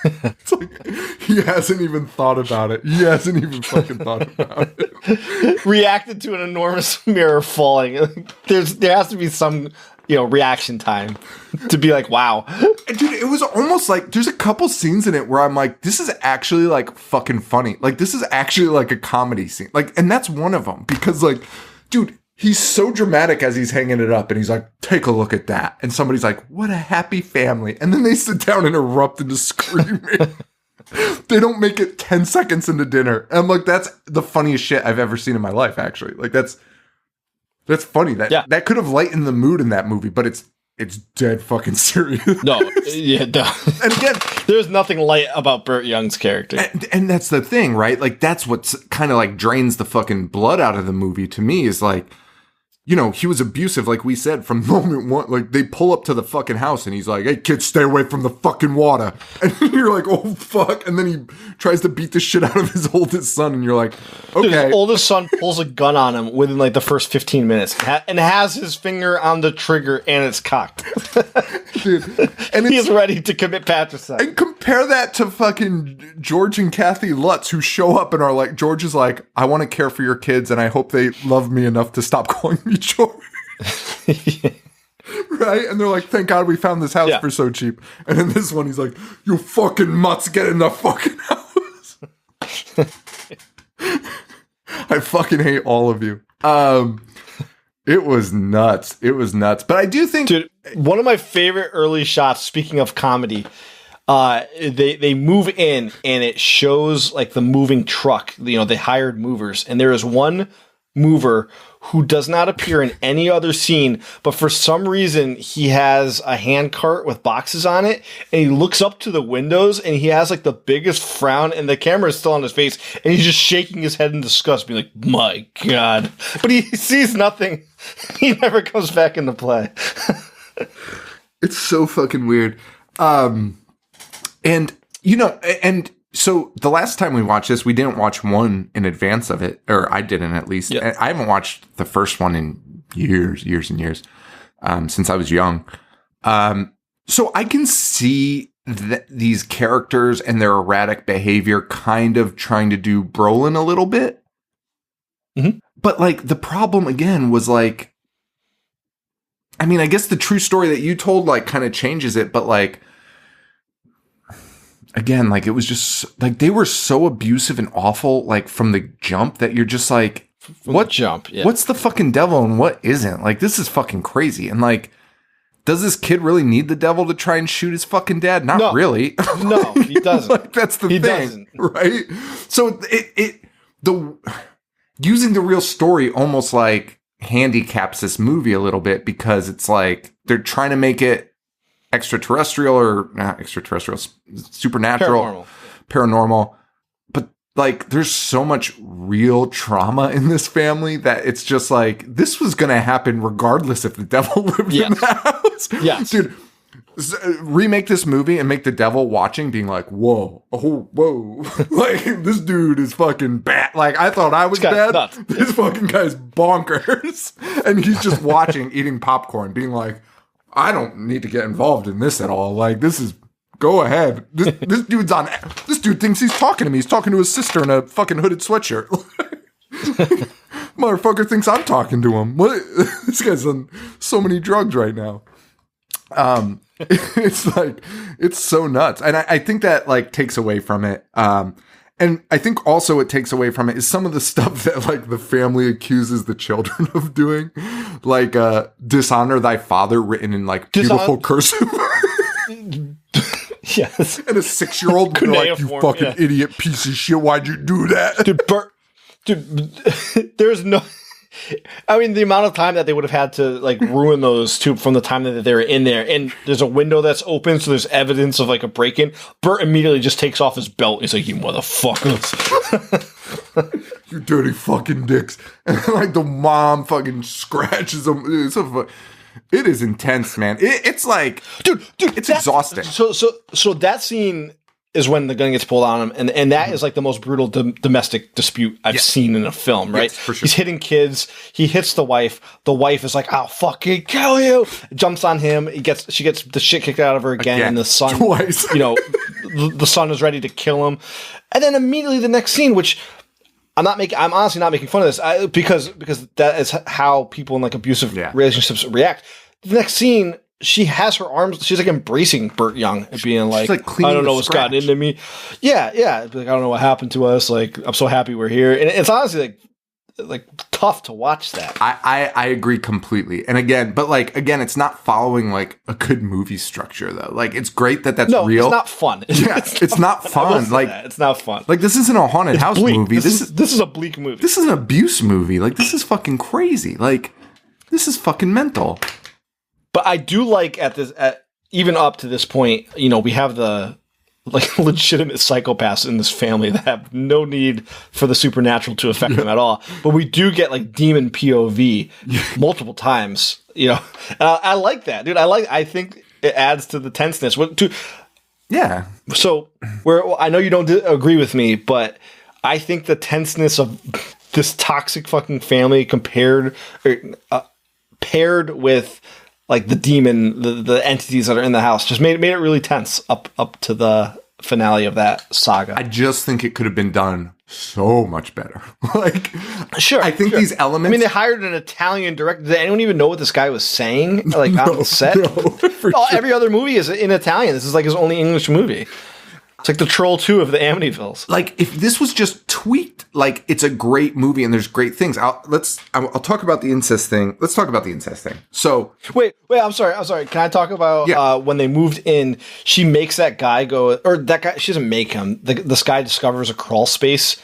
It's like, he hasn't even thought about it. He hasn't even fucking thought about it. Reacted to an enormous mirror falling. There has to be some, reaction time to be like, wow. Dude, it was almost like, there's a couple scenes in it where I'm like, this is actually like fucking funny. Like, this is actually like a comedy scene. Like, and that's one of them because like, dude, he's so dramatic as he's hanging it up and he's like, take a look at that. And somebody's like, what a happy family. And then they sit down and erupt into screaming. They don't make it 10 seconds into dinner. And I'm like, that's the funniest shit I've ever seen in my life, actually. Like, that's funny. That could have lightened the mood in that movie, but it's dead fucking serious. No. And again, there's nothing light about Burt Young's character. And that's the thing, right? Like, that's what's kind of like drains the fucking blood out of the movie to me is like, he was abusive, like we said, from moment one. Like, they pull up to the fucking house and he's like, hey, kids, stay away from the fucking water. And you're like, oh, fuck. And then he tries to beat the shit out of his oldest son. And you're like, okay. Dude, his oldest son pulls a gun on him within, like, the first 15 minutes. And has his finger on the trigger and it's cocked. Dude, and he's ready to commit patricide. And compare that to fucking George and Kathy Lutz, who show up and are like, George is like, I want to care for your kids and I hope they love me enough to stop calling me George. Yeah. Right? And they're like, thank God we found this house for so cheap. And in this one, he's like, you fucking mutts, get in the fucking house. I fucking hate all of you. It was nuts. It was nuts. But I do think... Dude, one of my favorite early shots, speaking of comedy, they move in and it shows like the moving truck. They hired movers. And there is one mover who does not appear in any other scene, but for some reason he has a hand cart with boxes on it and he looks up to the windows and he has like the biggest frown and the camera is still on his face and he's just shaking his head in disgust, being like, my God. But he sees nothing. He never comes back into play. It's so fucking weird. So the last time we watched this, we didn't watch one in advance of it, or I didn't at least. Yep. I haven't watched the first one in years and years, since I was young. So I can see these characters and their erratic behavior kind of trying to do Brolin a little bit. Mm-hmm. But like the problem again was like, I mean, I guess the true story that you told like kind of changes it, but like, again, like it was just like they were so abusive and awful, like from the jump that you're just like, what jump? Yeah. What's the fucking devil and what isn't? Like, this is fucking crazy. And like, does this kid really need the devil to try and shoot his fucking dad? Not really. No, he doesn't. Like, that's the thing, doesn't. Right? So using the real story almost like handicaps this movie a little bit because it's like they're trying to make it extraterrestrial or not extraterrestrial, supernatural, paranormal. But like, there's so much real trauma in this family that it's just like, this was going to happen regardless if the devil lived in the house. Yes. Dude, remake this movie and make the devil watching being like, whoa, oh, whoa. Like, this dude is fucking bad. Like, I thought I was bad. Nuts. This fucking guy's bonkers. And he's just watching, eating popcorn, being like, I don't need to get involved in this at all. Like, this is, go ahead. This dude thinks he's talking to me. He's talking to his sister in a fucking hooded sweatshirt. Motherfucker thinks I'm talking to him. What? This guy's on so many drugs right now. It's like, it's so nuts. And I think that like takes away from it. And I think also it takes away from it is some of the stuff that like the family accuses the children of doing, like dishonor thy father written in like beautiful cursive. Yes. And a 6-year-old like, you fucking idiot piece of shit. Why'd you do that? Dude, there's no... I mean, the amount of time that they would have had to like ruin those two from the time that they were in there, and there's a window that's open, so there's evidence of like a break-in. Bert immediately just takes off his belt. He's like, "You motherfuckers, you dirty fucking dicks!" And like the mom fucking scratches him. It is intense, man. It's like, dude, it's exhausting. So that scene is when the gun gets pulled on him, and that is like the most brutal domestic dispute I've seen in a film, right? Yes, for sure. He's hitting kids, he hits the wife is like, I'll fucking kill you, jumps on him, she gets the shit kicked out of her again. And the son, twice. The son is ready to kill him, and then immediately the next scene, which I'm honestly not making fun of this, because that is how people in like abusive relationships react. The next scene, she has her arms, she's like embracing Burt Young and being like I don't know what's gotten into me. Yeah. Like, I don't know what happened to us. Like, I'm so happy we're here. And it's honestly like tough to watch that. I agree completely. And again, it's not following like a good movie structure though. Like, it's great that's real. It's not fun. It's not fun. Like, it's not fun. Like, this isn't a haunted house movie. This is a bleak movie. This is an abuse movie. Like, this is fucking crazy. Like, this is fucking mental. But I do like even up to this point, we have the like legitimate psychopaths in this family that have no need for the supernatural to affect them at all. But we do get like demon POV multiple times, And I like that, dude. I think it adds to the tenseness. Yeah. So I know you don't agree with me, but I think the tenseness of this toxic fucking family paired with like the demon, the entities that are in the house, just made it really tense up to the finale of that saga. I just think it could have been done so much better. Like, sure, I think these elements. I mean, they hired an Italian director. Did anyone even know what this guy was saying? Like on the set, every other movie is in Italian. This is like his only English movie. It's like the Troll 2 of the Amityvilles. Like, if this was just tweaked, like, it's a great movie and there's great things. I'll talk about the incest thing. Let's talk about the incest thing. So wait, I'm sorry. Can I talk about when they moved in? She makes that guy go, or that guy. She doesn't make him. This guy discovers a crawl space.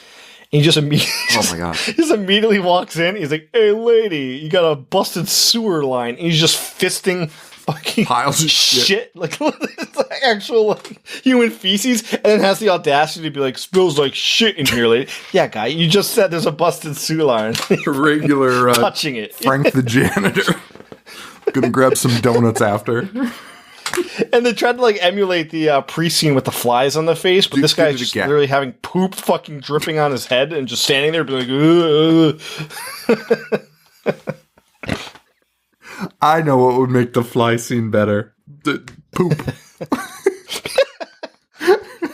And he just immediately, oh my god, just immediately walks in. He's like, "Hey, lady, you got a busted sewer line." And he's just fisting fucking piles of shit. Like, it's like actual like human feces, and then has the audacity to be like, "Smells like shit in here, lady." Yeah, guy, you just said there's a busted sewer line. A regular touching it. Frank the janitor. Gonna grab some donuts after. And they tried to like emulate the pre-scene with the flies on the face, but this guy's just literally having poop fucking dripping on his head and just standing there being like, I know what would make the fly scene better. Poop.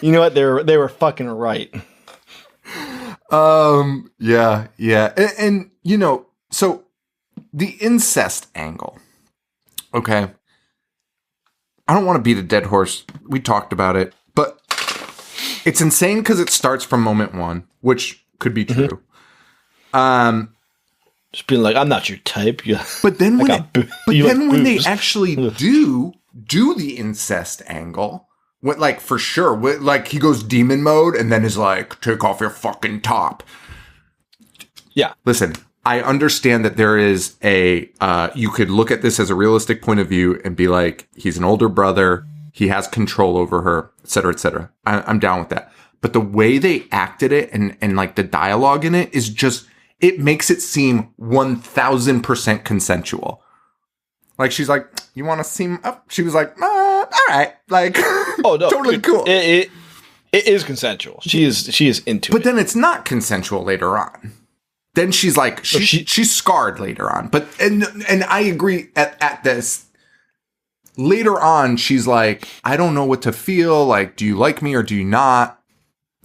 You know what? They were fucking right. Yeah. And so the incest angle. Okay. I don't want to beat a dead horse. We talked about it, but it's insane because it starts from moment one, which could be true. Just being like, I'm not your type. Yeah. But then when they actually do the incest angle, like for sure, like he goes demon mode and then is like, take off your fucking top. Yeah. Listen, I understand that there is you could look at this as a realistic point of view and be like, he's an older brother. He has control over her, et cetera, et cetera. I'm down with that. But the way they acted it and like the dialogue in it is just, it makes it seem 1000% consensual. Like, she's like, you want to seem up? She was like, all right. Like, oh, no, totally cool. It is consensual. She is into it. But then it's not consensual later on. Then she's like, she's scarred later on. But, and I agree at this. Later on, she's like, I don't know what to feel. Like, do you like me or do you not?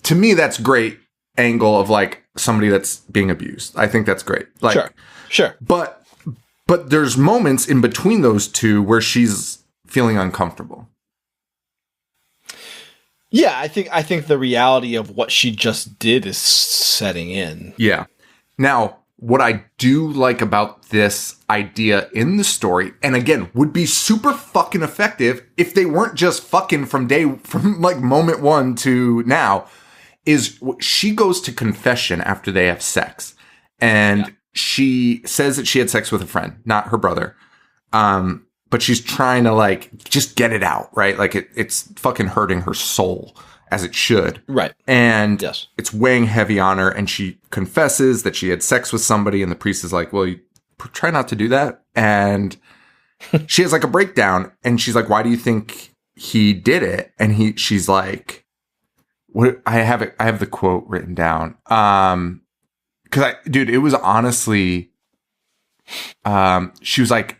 To me, that's great angle of like somebody that's being abused. I think that's great. Like, sure. But there's moments in between those two where she's feeling uncomfortable. Yeah, I think the reality of what she just did is setting in. Yeah. Now, what I do like about this idea in the story, and again, would be super fucking effective if they weren't just fucking from like moment one to now, is she goes to confession after they have sex. And she says that she had sex with a friend, not her brother. But she's trying to like just get it out, right? Like it's fucking hurting her soul, as it should. Right. And it's weighing heavy on her, and she confesses that she had sex with somebody, and the priest is like, well, you try not to do that. And she has like a breakdown, and she's like, why do you think he did it? And she's like, what? I have the quote written down. Cause dude, it was honestly, she was like,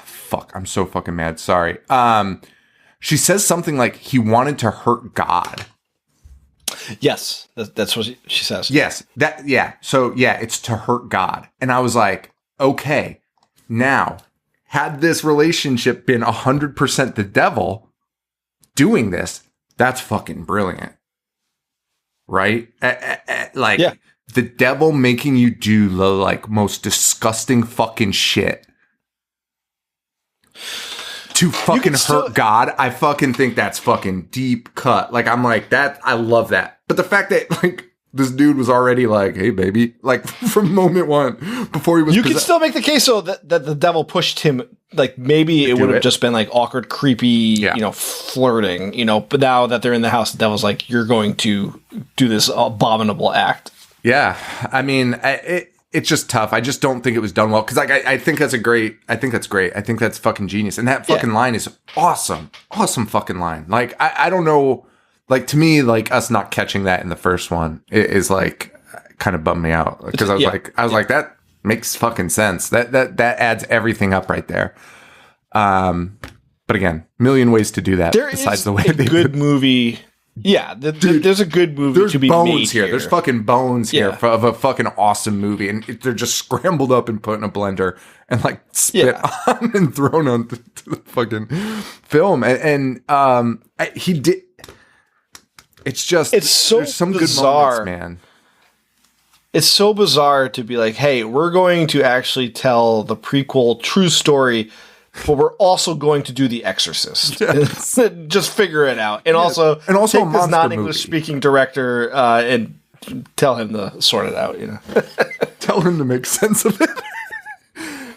fuck, I'm so fucking mad. Sorry. She says something like he wanted to hurt God. Yes, that's what she says. Yes, So yeah, it's to hurt God. And I was like, okay, now, had this relationship been 100% the devil doing this, that's fucking brilliant. Right? The devil making you do the like most disgusting fucking shit to fucking hurt God. I fucking think that's fucking deep cut. Like, I'm like, that, I love that. But the fact that like this dude was already like, hey baby, like from moment one before he was, you can still make the case though that the devil pushed him. Like maybe it would have just been like awkward, creepy, flirting, but now that they're in the house, the devil's like, you're going to do this abominable act. Yeah. I mean, it's just tough. I just don't think it was done well. Cause like, I think that's great. I think that's fucking genius. And that fucking line is awesome. Awesome fucking line. Like, I don't know. Like, to me, like us not catching that in the first one is like kind of bummed me out. Cause I was like, that makes fucking sense. That adds everything up right there. But again, million ways to do that. Besides the way they good movie. Yeah, there's a good movie to be made here. There's bones here. There's fucking bones here of a fucking awesome movie, and they're just scrambled up and put in a blender and like spit on and thrown onto the fucking film. And he did. It's just there's some bizarre. Good moments, man. It's so bizarre to be like, hey, we're going to actually tell the prequel true story, but we're also going to do The Exorcist. Yes. Just figure it out. And also take this non-English speaking director and tell him to sort it out, Tell him to make sense of it.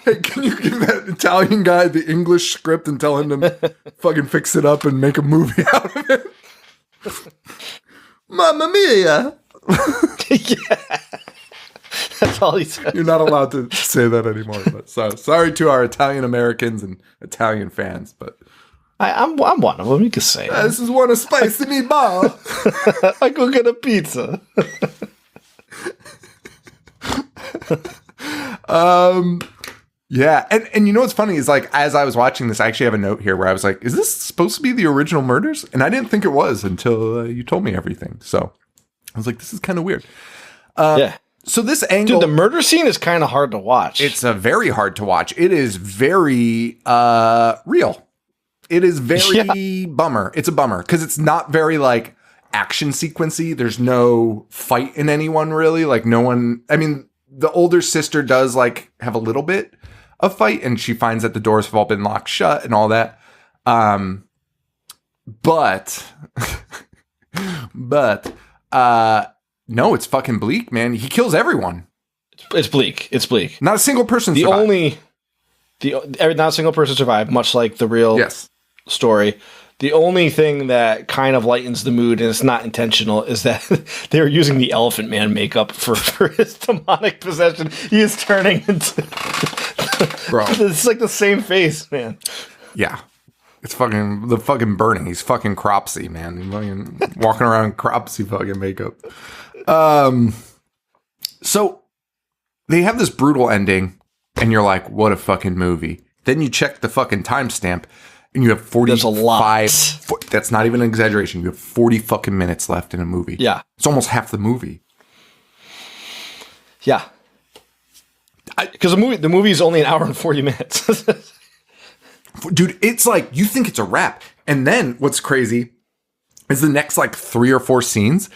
Hey, can you give that Italian guy the English script and tell him to fucking fix it up and make a movie out of it? Mamma mia! Yeah. That's all he said. You're not allowed to say that anymore. But sorry to our Italian Americans and Italian fans, but I'm one of them. You can say this is one of spicy meatball. I go get a pizza. Yeah, and you know what's funny is like as I was watching this, I actually have a note here where I was like, "Is this supposed to be the original murders?" And I didn't think it was until you told me everything. So I was like, "This is kind of weird." Yeah. So this angle, dude, the murder scene is kind of hard to watch. It's very hard to watch. It is very real. It is very bummer. It's a bummer because it's not very like action sequency. There's no fight in anyone really. Like no one. I mean, the older sister does like have a little bit of fight, and she finds that the doors have all been locked shut and all that. But no, it's fucking bleak, man. He kills everyone. It's bleak. It's bleak. Not a single person survived. Not a single person survived, much like the real story. The only thing that kind of lightens the mood, and it's not intentional, is that they were using the Elephant Man makeup for his demonic possession. He is turning into... Bro. It's like the same face, man. Yeah. It's the fucking burning. He's fucking Cropsy, man. He's fucking walking around in Cropsy fucking makeup. So they have this brutal ending, and you're like, what a fucking movie. Then you check the fucking timestamp, and you have 45. That's a lot. That's not even an exaggeration. You have 40 fucking minutes left in a movie. Yeah. It's almost half the movie. Yeah. Because the movie is only an hour and 40 minutes. Dude, it's like, you think it's a wrap. And then what's crazy is the next like 3 or 4 scenes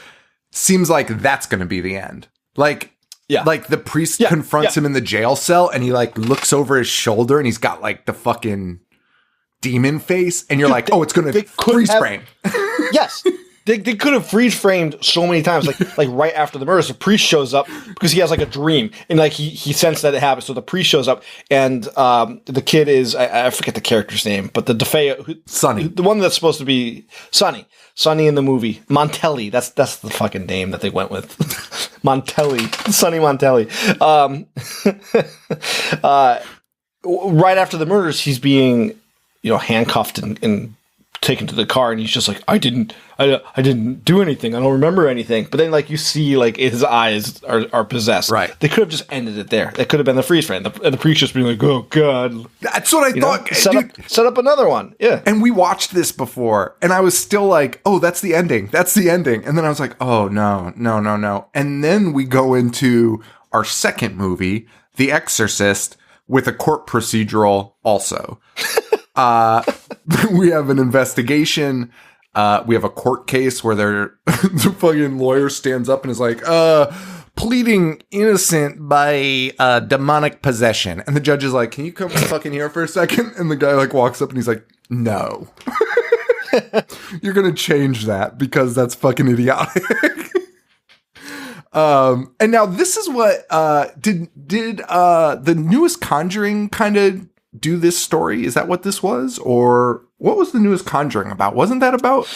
seems like that's going to be the end. Like, like the priest confronts him in the jail cell, and he like looks over his shoulder, and he's got like the fucking demon face, and you're like, oh, it's going to freeze frame. Yes. They could have freeze framed so many times, like right after the murders. The priest shows up because he has like a dream, and like he sensed that it happened. So the priest shows up, and the kid is I forget the character's name, but the DeFeo, Sonny, the one that's supposed to be Sonny in the movie, Montelli. That's the fucking name that they went with, Montelli, Sonny Montelli. Right after the murders, he's being handcuffed and taken to the car, and he's just like, I didn't do anything. I don't remember anything. But then like you see like his eyes are possessed. Right. They could have just ended it there. That could have been the freeze frame. And the priest just being like, oh God. That's what I thought. Set up another one. Yeah. And we watched this before, and I was still like, oh, that's the ending. That's the ending. And then I was like, oh no. And then we go into our second movie, The Exorcist, with a court procedural also. We have an investigation. We have a court case where the fucking lawyer stands up and is like, pleading innocent by demonic possession. And the judge is like, can you come fucking here for a second? And the guy like walks up and he's like, no. You're going to change that because that's fucking idiotic. And now this is what, did the newest Conjuring kind of do this story? Is that what this was? Or what was the newest Conjuring about? Wasn't that about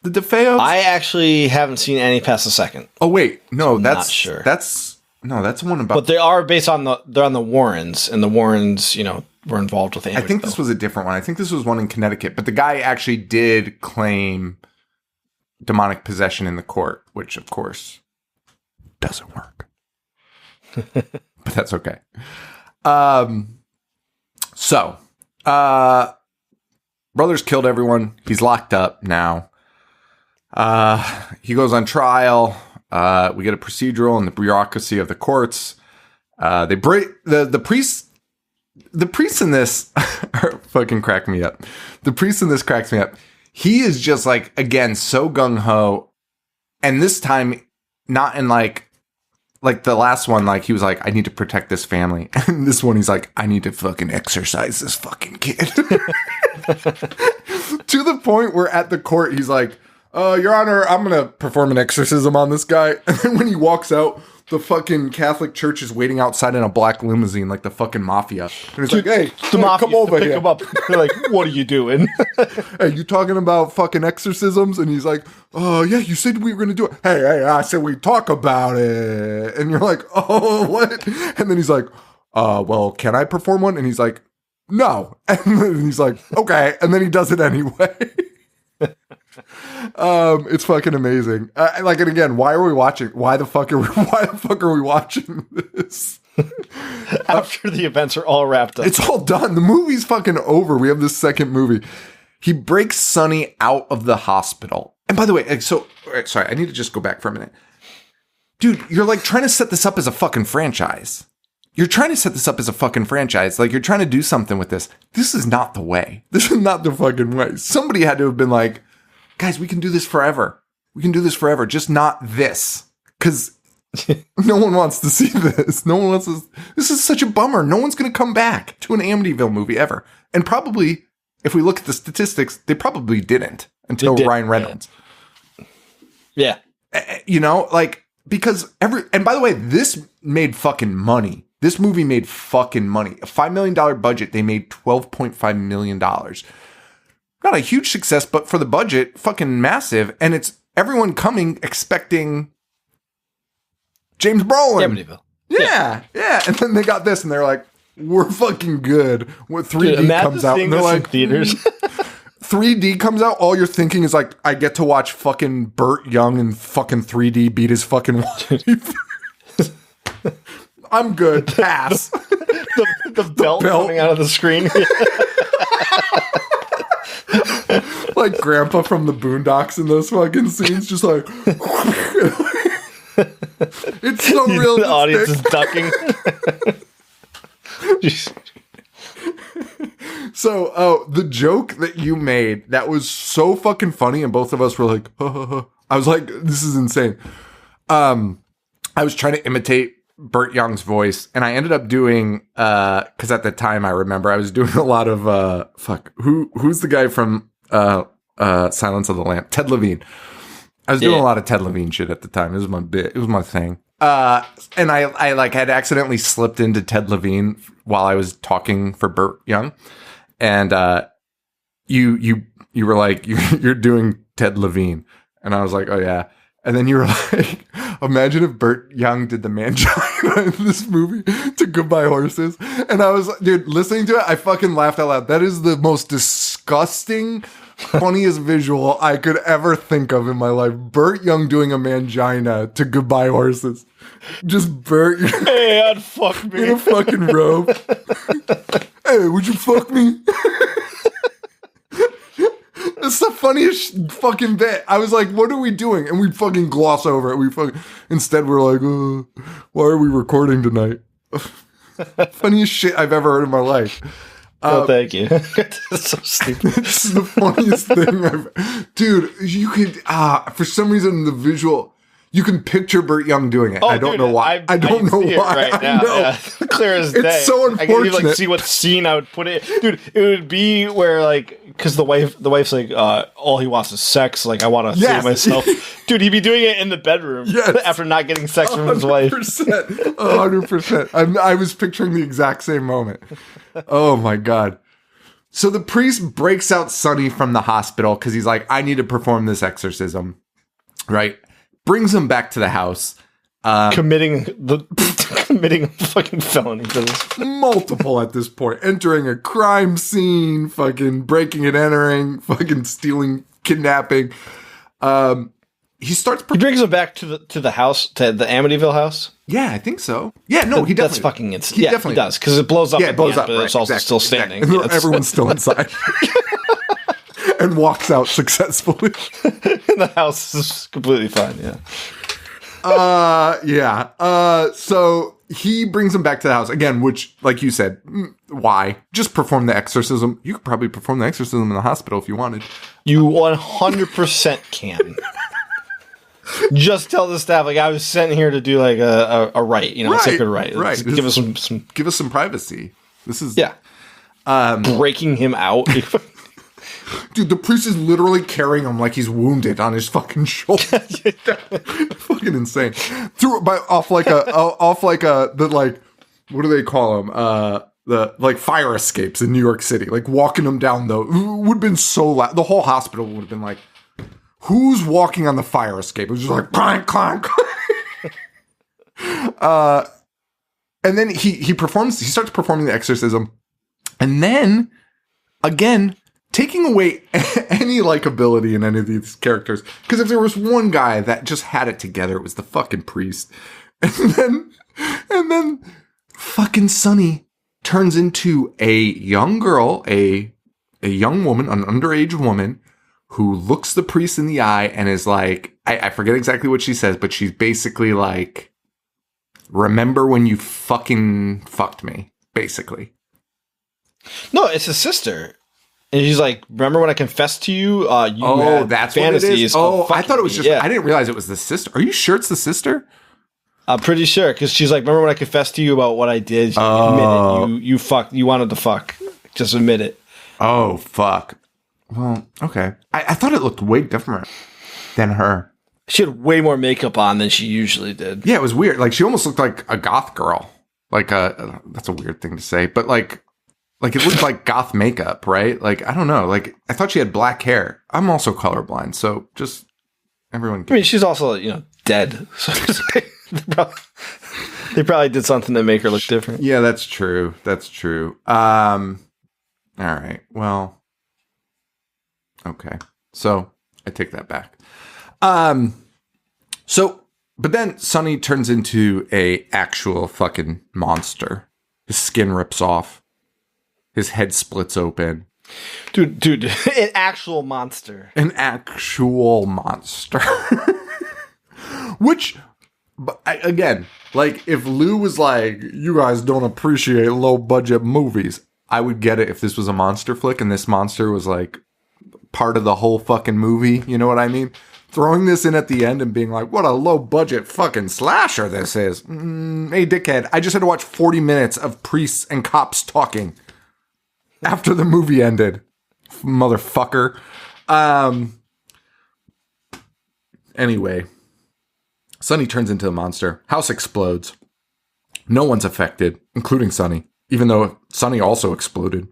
the DeFeos? I actually haven't seen any past the second. Oh, wait. No, I'm that's not sure. That's one about. But they are based on they're on the Warrens, and the Warrens, were involved with Amityville. I think this was a different one. I think this was one in Connecticut, but the guy actually did claim demonic possession in the court, which of course doesn't work. But that's okay. So, brother's killed everyone. He's locked up now. He goes on trial. We get a procedural and the bureaucracy of the courts. They break the priests. The priests in this are fucking crack me up. The priest in this cracks me up. He is just like, again, so gung ho, and this time not in like the last one, like he was like, I need to protect this family. And this one, he's like, I need to fucking exorcise this fucking kid. To the point where at the court, he's like, Your Honor, I'm going to perform an exorcism on this guy. And then when he walks out, the fucking Catholic Church is waiting outside in a black limousine like the fucking mafia. And he's like, hey, the mafia, come over here. Him up. They're like, what are you doing? Hey, you talking about fucking exorcisms? And he's like, oh, yeah, you said we were going to do it. Hey, I said we talk about it. And you're like, oh, what? And then he's like, well, can I perform one? And he's like, no. And then he's like, okay. And then he does it anyway. It's fucking amazing. And again, why are we watching? Why the fuck are we watching this? After the events are all wrapped up. It's all done. The movie's fucking over. We have this second movie. He breaks Sonny out of the hospital. And by the way, sorry, I need to just go back for a minute. Dude, you're like trying to set this up as a fucking franchise. You're trying to set this up as a fucking franchise. Like, you're trying to do something with this. This is not the way. This is not the fucking way. Somebody had to have been like, guys, we can do this forever. We can do this forever. Just not this. Because no one wants to see this. No one wants to. This is such a bummer. No one's going to come back to an Amityville movie ever. And probably, if we look at the statistics, they probably didn't until Ryan Reynolds. Yeah. You know, like, because and by the way, this made fucking money. This movie made fucking money. A $5 million budget, they made $12.5 million. Not a huge success, but for the budget, fucking massive. And it's everyone coming expecting James Brolin. Amityville. Yeah. And then they got this and they're like, we're fucking good. When 3D comes out and they're like, theaters. 3D comes out, all you're thinking is like, I get to watch fucking Burt Young in fucking 3D beat his fucking wife. I'm good. Pass. the belt coming out of the screen. Like Grandpa from the Boondocks in those fucking scenes, just like it's so real. The audience is ducking. So, the joke that you made that was so fucking funny, and both of us were like, I was like, this is insane. I was trying to imitate Burt Young's voice, and I ended up doing because at the time I remember I was doing a lot of who's the guy from Silence of the Lamb? Ted Levine. I was doing a lot of Ted Levine shit at the time. It was my bit. It was my thing. And I like had accidentally slipped into Ted Levine while I was talking for Burt Young, and you were like you're doing Ted Levine, and I was like, oh yeah. And then you were like, imagine if Burt Young did the Mangina in this movie to Goodbye Horses. And I was like, dude, listening to it, I fucking laughed out loud. That is the most disgusting, funniest visual I could ever think of in my life. Burt Young doing a Mangina to Goodbye Horses. Just Burt Young. Hey, I'd fuck me. In a fucking robe. Hey, would you fuck me? It's the funniest fucking bit. I was like, what are we doing? And we fucking gloss over it. Instead we're like, why are we recording tonight? Funniest shit I've ever heard in my life. Oh, thank you. That's so stupid. This is the funniest thing dude, you could, for some reason, the visual, you can picture Burt Young doing it. I don't know why. I don't know why. Right now. Yeah. Clear as day. It's so unfortunate. I can even see what scene I would put it. Dude, it would be where because the wife's like, all he wants is sex. Like, I want to save myself. Dude, he'd be doing it in the bedroom after not getting sex from his wife. 100%. I was picturing the exact same moment. Oh my God. So the priest breaks out Sonny from the hospital because he's like, I need to perform this exorcism. Right? Brings him back to the house. Committing a fucking felony for this. Multiple at this point. Entering a crime scene, fucking breaking and entering, fucking stealing, kidnapping. He brings him back to the house, to the Amityville house. Yeah, I think so. Yeah, no, he definitely. That's fucking insane. He definitely does because it blows up. Yeah, it blows up. But right, it's also still standing. Exactly. And everyone's still inside. And walks out successfully. And the house is completely fine. Yeah. So he brings him back to the house again, which, like you said, why? Just perform the exorcism. You could probably perform the exorcism in the hospital if you wanted. You 100% can. Just tell the staff, like, I was sent here to do like a rite, a sacred rite. Right. Give us some give us some privacy. This is breaking him out. Dude, the priest is literally carrying him like he's wounded on his fucking shoulder. Fucking insane. Off like what do they call them? The like fire escapes in New York City. Like walking them down though would have been so loud. The whole hospital would have been like, who's walking on the fire escape? It was just like clank, clank. And then he starts performing the exorcism, and then again, taking away any likability in any of these characters. Because if there was one guy that just had it together, it was the fucking priest. And then fucking Sonny turns into a young girl, a young woman, an underage woman, who looks the priest in the eye and is like, I forget exactly what she says, but she's basically like, remember when you fucking fucked me, basically. No, it's his sister. And she's like, remember when I confessed to you? You had that's fantasies. What it is? Oh, I thought it was just, I didn't realize it was the sister. Are you sure it's the sister? I'm pretty sure, because she's like, remember when I confessed to you about what I did? Admit it. You fucked. You wanted to fuck. Just admit it. Oh, fuck. Well, okay. I thought it looked way different than her. She had way more makeup on than she usually did. Yeah, it was weird. Like she almost looked like a goth girl. Like that's a weird thing to say, but like it looked like goth makeup, right? Like I don't know. Like I thought she had black hair. I'm also colorblind, so just everyone. I mean, she's also dead. So they probably did something to make her look different. Yeah, that's true. That's true. All right. Well. Okay. So I take that back. But then Sonny turns into a actual fucking monster. His skin rips off. His head splits open. Dude, an actual monster. An actual monster. Which, again, like if Lou was like, you guys don't appreciate low budget movies, I would get it if this was a monster flick and this monster was like part of the whole fucking movie. You know what I mean? Throwing this in at the end and being like, what a low budget fucking slasher this is. Hey, dickhead, I just had to watch 40 minutes of priests and cops talking after the movie ended. Motherfucker. Anyway, Sonny turns into a monster. House explodes. No one's affected, including Sonny, even though Sonny also exploded.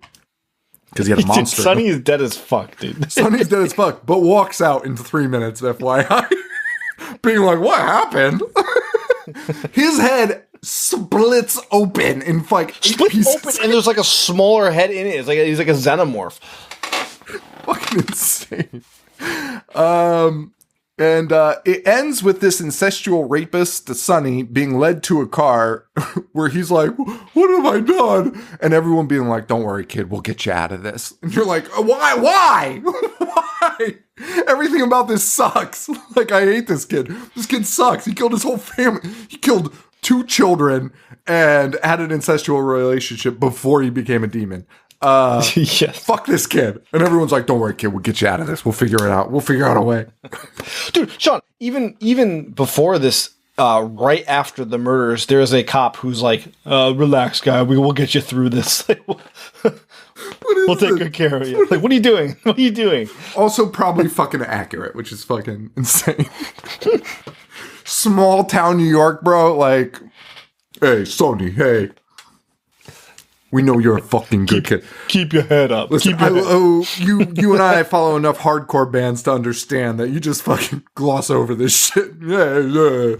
Because he had a monster. Dude, Sonny is dead as fuck, dude. Sonny's dead as fuck, but walks out in 3 minutes, FYI. Being like, what happened? His head splits open in like 8 pieces. Open, and there's like a smaller head in it. It's like he's like a xenomorph. Fucking insane. And it ends with this incestual rapist, Sonny, being led to a car where he's like, what have I done? And everyone being like, don't worry, kid, we'll get you out of this. And you're like, why? Why? Everything about this sucks. Like, I hate this kid. This kid sucks. He killed his whole family. He killed 2 children and had an incestual relationship before he became a demon. Yes. Fuck this kid. And everyone's like, don't worry, kid, we'll get you out of this. We'll figure it out. We'll figure out a way. Dude, Sean, even before this, right after the murders, there's a cop who's like, relax, guy, we'll get you through this. We'll take good care of you. Like, what are you doing? What are you doing? Also probably fucking accurate, which is fucking insane. Small town New York, bro. Like, hey, Sonny, hey. We know you're a fucking good kid. Keep your head up. Listen, you and I follow enough hardcore bands to understand that you just fucking gloss over this shit. Yeah.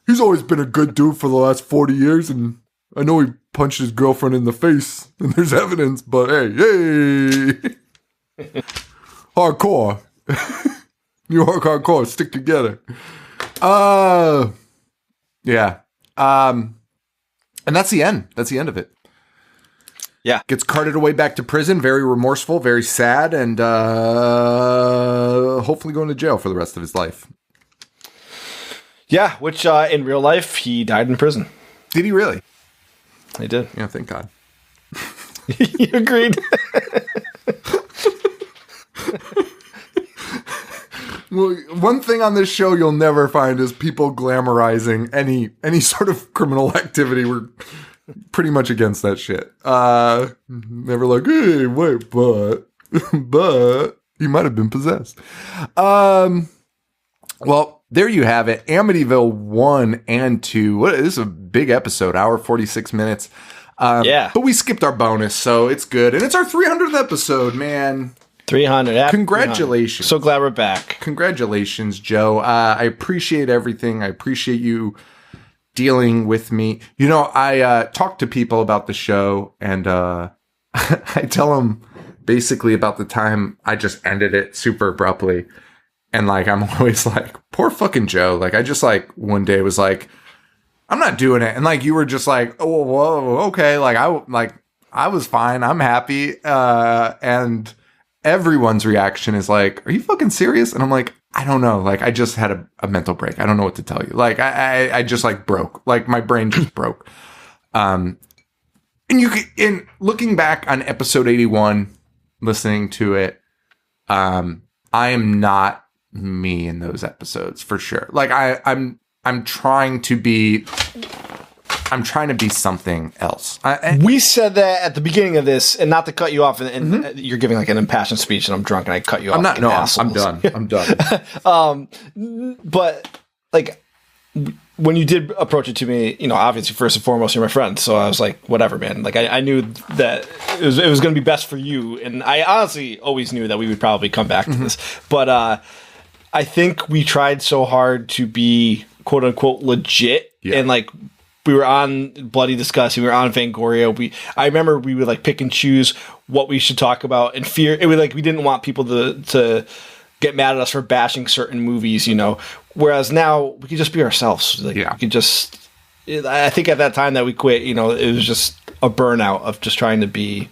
He's always been a good dude for the last 40 years, and I know he punched his girlfriend in the face, and there's evidence, but hey. Hardcore. New York hardcore, stick together. Yeah. And that's the end. That's the end of it. Yeah. Gets carted away back to prison, very remorseful, very sad, and hopefully going to jail for the rest of his life. Yeah, which in real life, he died in prison. Did he really? He did. Yeah, thank God. You agreed? Well, one thing on this show you'll never find is people glamorizing any sort of criminal activity. We're pretty much against that shit. Never like, hey, wait, but he might have been possessed. Well, there you have it. Amityville 1 and 2. This is a big episode, hour 46 minutes. Yeah. But we skipped our bonus, so it's good. And it's our 300th episode, man. 300. Congratulations. 300. So glad we're back. Congratulations, Joe. I appreciate everything. I appreciate you dealing with me. You know, I talk to people about the show, and I tell them basically about the time I just ended it super abruptly. And like, I'm always like, poor fucking Joe. Like, I just like one day was like, I'm not doing it. And like, you were just like, oh, whoa, okay. Like, I was fine. I'm happy. And everyone's reaction is like, are you fucking serious? And I'm like, I don't know. Like, I just had a mental break. I don't know what to tell you. Like, I just like broke. Like, my brain just broke. And in looking back on episode 81, listening to it, I am not me in those episodes for sure. Like, I'm trying to be I'm trying to be something else. We said that at the beginning of this, and not to cut you off, and you're giving like an impassioned speech, and I'm drunk, and I cut you off. I'm not. like No, an I'm asshole. done. I'm done. But like when you did approach it to me, you know, obviously first and foremost, you're my friend, so I was like, whatever, man. Like I knew that it was going to be best for you, and I honestly always knew that we would probably come back to this. But I think we tried so hard to be quote unquote legit, and like we were on Bloody Disgusting, we were on Fangoria. I remember we would like pick and choose what we should talk about, and fear it was like we didn't want people to get mad at us for bashing certain movies, you know. Whereas now we can just be ourselves. Like, we could just. I think at that time that we quit, you know, it was just a burnout of just trying to be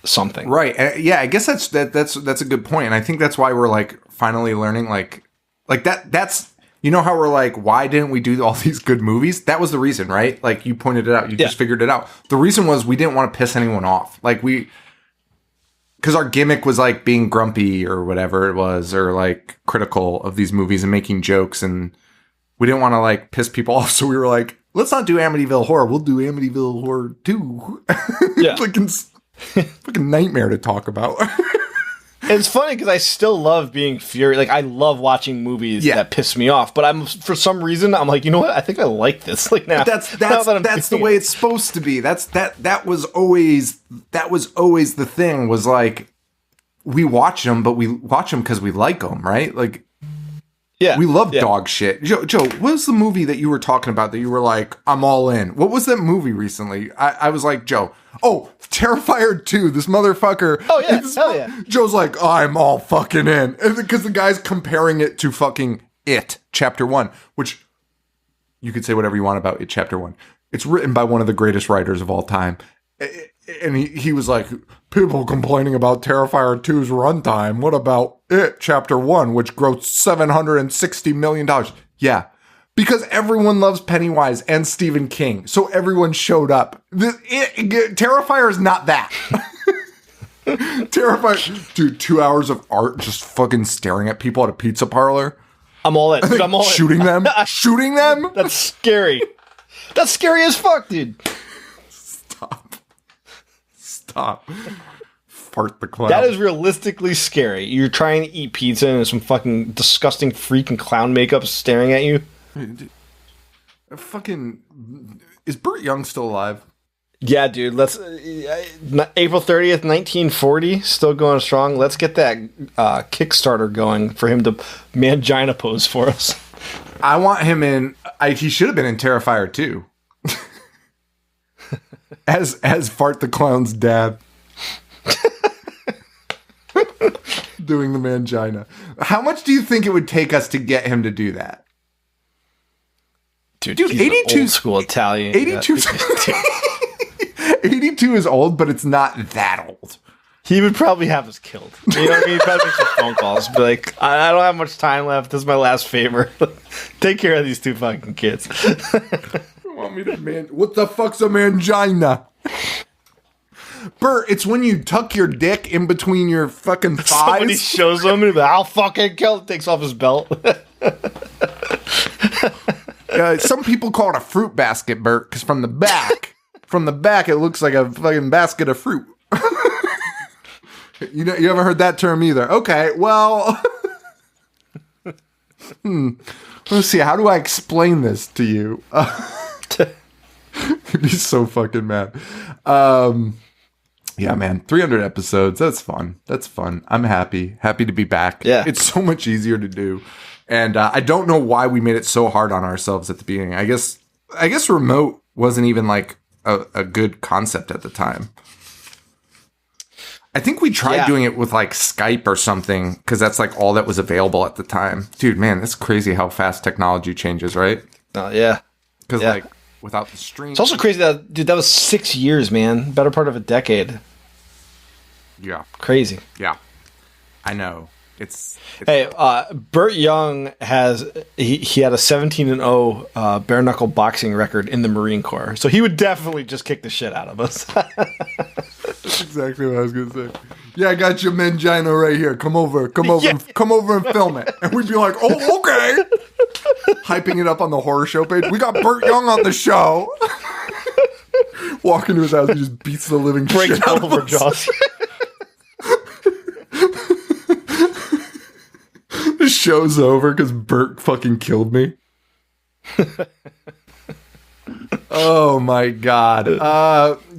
something. Right. Yeah. I guess that's a good point, and I think that's why we're like finally learning, like that. That's, you know, how we're like, why didn't we do all these good movies? That was the reason, right? Like you pointed it out. You just figured it out. The reason was we didn't want to piss anyone off. Like because our gimmick was like being grumpy or whatever it was, or like critical of these movies and making jokes, and we didn't want to like piss people off. So we were like, let's not do Amityville Horror. We'll do Amityville Horror 2. Yeah. Fucking nightmare to talk about. It's funny because I still love being furious. Like I love watching movies that piss me off, but for some reason I'm like, you know what? I think I like this. Like now, that's the way it's supposed to be. That was always the thing. Was like we watch them, but we watch them because we like them, right? Like. Yeah, we love dog shit. Joe, what was the movie that you were talking about that you were like, I'm all in? What was that movie recently? I was like, Joe, Terrifier 2, this motherfucker. Oh, yeah, hell yeah. Joe's like, I'm all fucking in. Because the guy's comparing it to fucking It, Chapter 1, which you could say whatever you want about It, Chapter 1. It's written by one of the greatest writers of all time. And he was like, people complaining about Terrifier 2's runtime. What about It, Chapter 1, which grossed $760 million? Yeah, because everyone loves Pennywise and Stephen King. So everyone showed up. Terrifier is not that. Terrifier, dude, 2 hours of art just fucking staring at people at a pizza parlor. I'm all in. Dude, I'm all in. Shooting them? Shooting them? That's scary. That's scary as fuck, dude. Stop. Fart the clown. That is realistically scary. You're trying to eat pizza and there's some fucking disgusting freak in clown makeup staring at you. Is Burt Young still alive? Yeah, dude. Let's April 30th, 1940, still going strong. Let's get that Kickstarter going for him to mangina pose for us. I want him in. He should have been in Terrifier 2. As Fart the Clown's dad. Doing the mangina. How much do you think it would take us to get him to do that? Dude 82 old school Italian. 82 82 is old, but it's not that old. He would probably have us killed. You know what I mean? He'd probably make some phone calls. Be like, I don't have much time left. This is my last favor. Take care of these two fucking kids. Want me to what the fuck's a mangina? Bert, it's when you tuck your dick in between your fucking thighs. Somebody shows him and I'll fucking kill him. Takes off his belt. Some people call it a fruit basket, Bert, because from the back it looks like a fucking basket of fruit. You haven't heard that term either. Okay, well, let's see. How do I explain this to you? You'd be so fucking mad. Yeah, man. 300 episodes. That's fun. I'm happy to be back. Yeah, it's so much easier to do, and I don't know why we made it so hard on ourselves at the beginning. I guess remote wasn't even like a good concept at the time. I think we tried doing it with like Skype or something because that's like all that was available at the time. Dude, man, it's crazy how fast technology changes, right? Yeah. Because like without the stream. It's also crazy that was 6 years, man. Better part of a decade. Yeah. Crazy. Yeah. I know. It's hey, Burt Young has he had a 17-0 bare knuckle boxing record in the Marine Corps, so he would definitely just kick the shit out of us. That's exactly what I was gonna say. Yeah, I got your mangina right here. Come over, come over and film it. And we'd be like, oh, okay. Hyping it up on the horror show page. We got Burt Young on the show. Walk into his house, he just beats the living Breaks shit out both of our us. jaws. The show's over because Bert fucking killed me. Oh my god.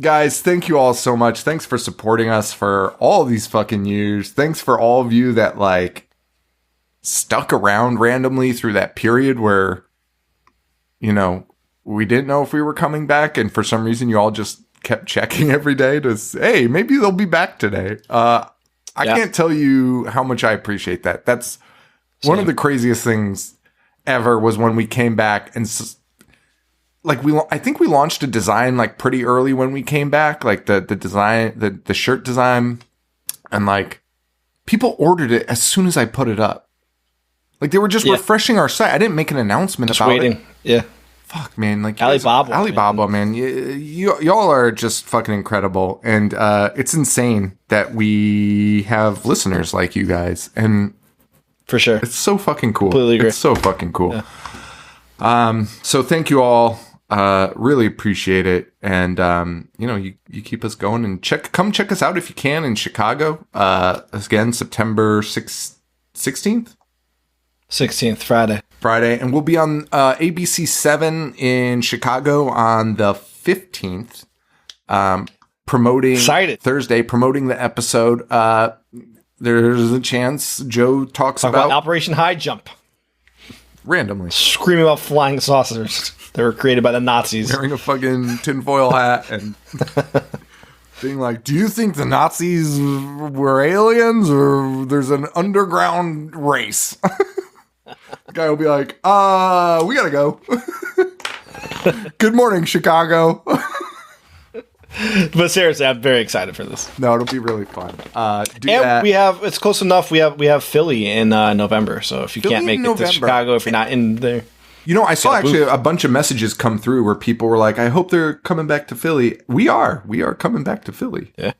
Guys, thank you all so much. Thanks for supporting us for all these fucking years. Thanks for all of you that like stuck around randomly through that period where, you know, we didn't know if we were coming back, and for some reason you all just kept checking every day to say, hey, maybe they'll be back today. I can't tell you how much I appreciate that. That's one of the craziest things ever was when we came back and like I think we launched a design like pretty early when we came back, like the design, the shirt design, and like people ordered it as soon as I put it up. Like they were just refreshing our site. I didn't make an announcement Just about waiting. it. Yeah. Fuck, man. Like Alibaba, man. Y'all are just fucking incredible. And it's insane that we have listeners like you guys. And For sure. it's so fucking cool. Completely agree. It's so fucking cool. Yeah. So thank you all. Really appreciate it. And, you know, you keep us going and come check us out if you can in Chicago. Again, September 16th? 16th, Friday. And we'll be on ABC 7 in Chicago on the 15th, promoting Excited. Thursday, promoting the episode. There's a chance Joe talks Talk about about Operation High Jump. randomly Screaming about flying saucers that were created by the Nazis. wearing a fucking tinfoil hat and being like, do you think the Nazis were aliens or there's an underground race? The guy will be like, we gotta go. Good morning, Chicago. But seriously, I'm very excited for this. No, it'll be really fun. And it's close enough. We have Philly in November. So if you can't make it to Chicago, if you're not in there, you know, I saw actually a bunch of messages come through where people were like, I hope they're coming back to Philly. We are coming back to Philly. Yeah,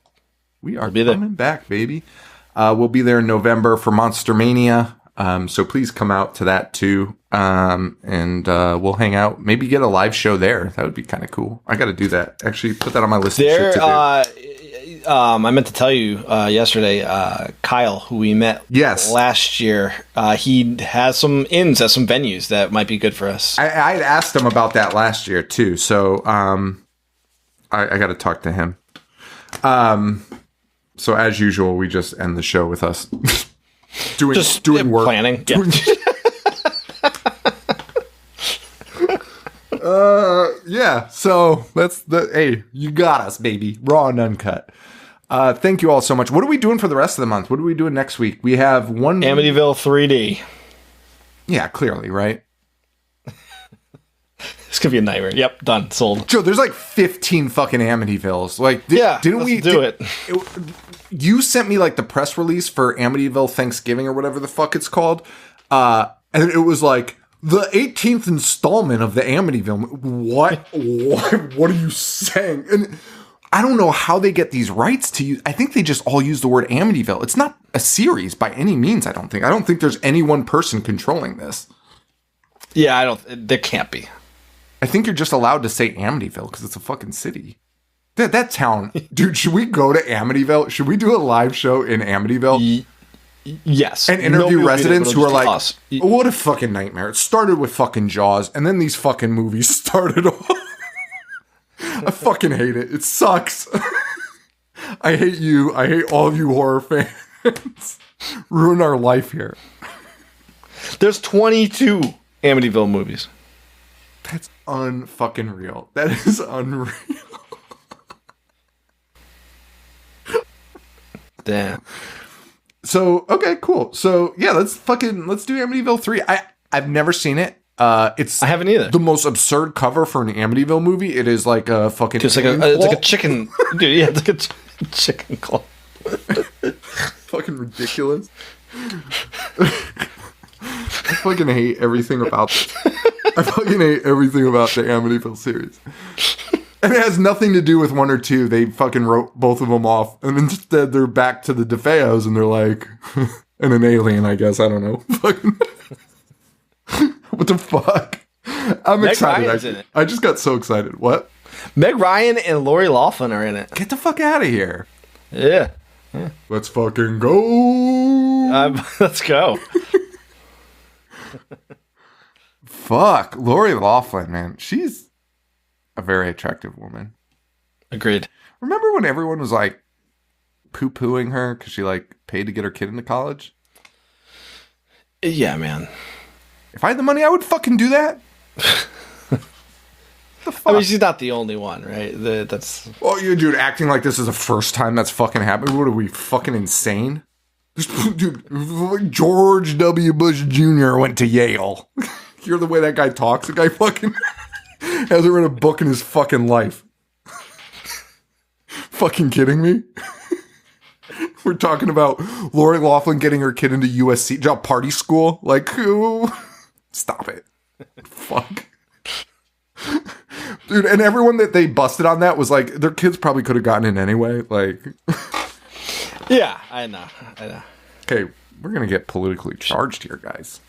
we are coming back, baby. We'll be there in November for Monster Mania. So please come out to that too. And we'll hang out, maybe get a live show there. That would be kind of cool. I got to do that. Actually put that on my list of shit to do. I meant to tell you yesterday, Kyle, who we met last year, he has some ins at some venues that might be good for us. I had asked him about that last year too. So, I got to talk to him. So as usual, we just end the show with us doing work, planning. Yeah. So that's hey, you got us, baby. Raw and uncut. Thank you all so much. What are we doing for the rest of the month? What are we doing next week? We have one Amityville 3D. Yeah, clearly, right? This could be a nightmare. Yep, done. Sold. Joe, there's like 15 fucking Amityvilles. Like, didn't we do it? You sent me like the press release for Amityville Thanksgiving or whatever the fuck it's called. And it was like the 18th installment of the Amityville. What are you saying? And I don't know how they get these rights to use. I think they just all use the word Amityville. It's not a series by any means, I don't think. I don't think there's any one person controlling this. Yeah, there can't be. I think you're just allowed to say Amityville because it's a fucking city. That town, dude, should we go to Amityville? Should we do a live show in Amityville? Yes. And interview residents who are like, what a fucking nightmare. It started with fucking Jaws, and then these fucking movies started off. I fucking hate it. It sucks. I hate you. I hate all of you horror fans. Ruin our life here. There's 22 Amityville movies. That's unfucking real. That is unreal. Damn. So, okay, cool. So, yeah, let's do Amityville 3. I've never seen it. I haven't either. The most absurd cover for an Amityville movie. It is like a fucking it's like a chicken. Dude, yeah, it's like a chicken claw. Fucking ridiculous. I fucking hate everything about this. I fucking hate everything about the Amityville series. And it has nothing to do with 1 or 2. They fucking wrote both of them off. And instead they're back to the DeFeos and they're like, and an alien, I guess. I don't know. Fucking what the fuck? I'm excited. I just got so excited. What? Meg Ryan and Lori Loughlin are in it. Get the fuck out of here. Yeah. Let's fucking go. Let's go. Fuck. Lori Loughlin, man. She's a very attractive woman. Agreed. Remember when everyone was like poo-pooing her because she like paid to get her kid into college? Yeah, man. If I had the money, I would fucking do that. The fuck? I mean, she's not the only one, right? That's. Oh, you dude, acting like this is the first time that's fucking happened. What are we, fucking insane? Dude, George W. Bush Jr. went to Yale. You're the way that guy talks. The guy fucking hasn't read a book in his fucking life. Fucking kidding me? We're talking about Lori Loughlin getting her kid into USC job party school. Like, stop it. Fuck. Dude, and everyone that they busted on that was like, their kids probably could have gotten in anyway. Like, yeah, I know. Okay, we're going to get politically charged here, guys.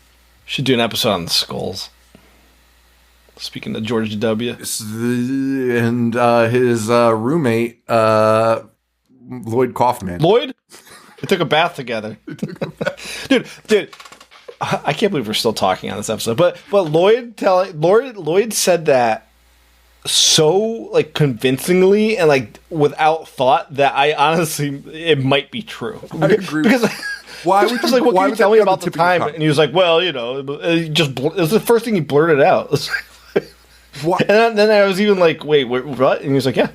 Should do an episode on the skulls. Speaking of George W. And his roommate, Lloyd Kaufman. Lloyd? They took a bath together. Dude, I can't believe we're still talking on this episode. But Lloyd said that so like convincingly and like without thought that I honestly it might be true. I agree. Because why would you, like, what why can you would tell that me be on about the tip of your time? tongue? And he was like, well, you know, it was the first thing he blurted out. What? And then I was even like, wait, what? And he was like, yeah.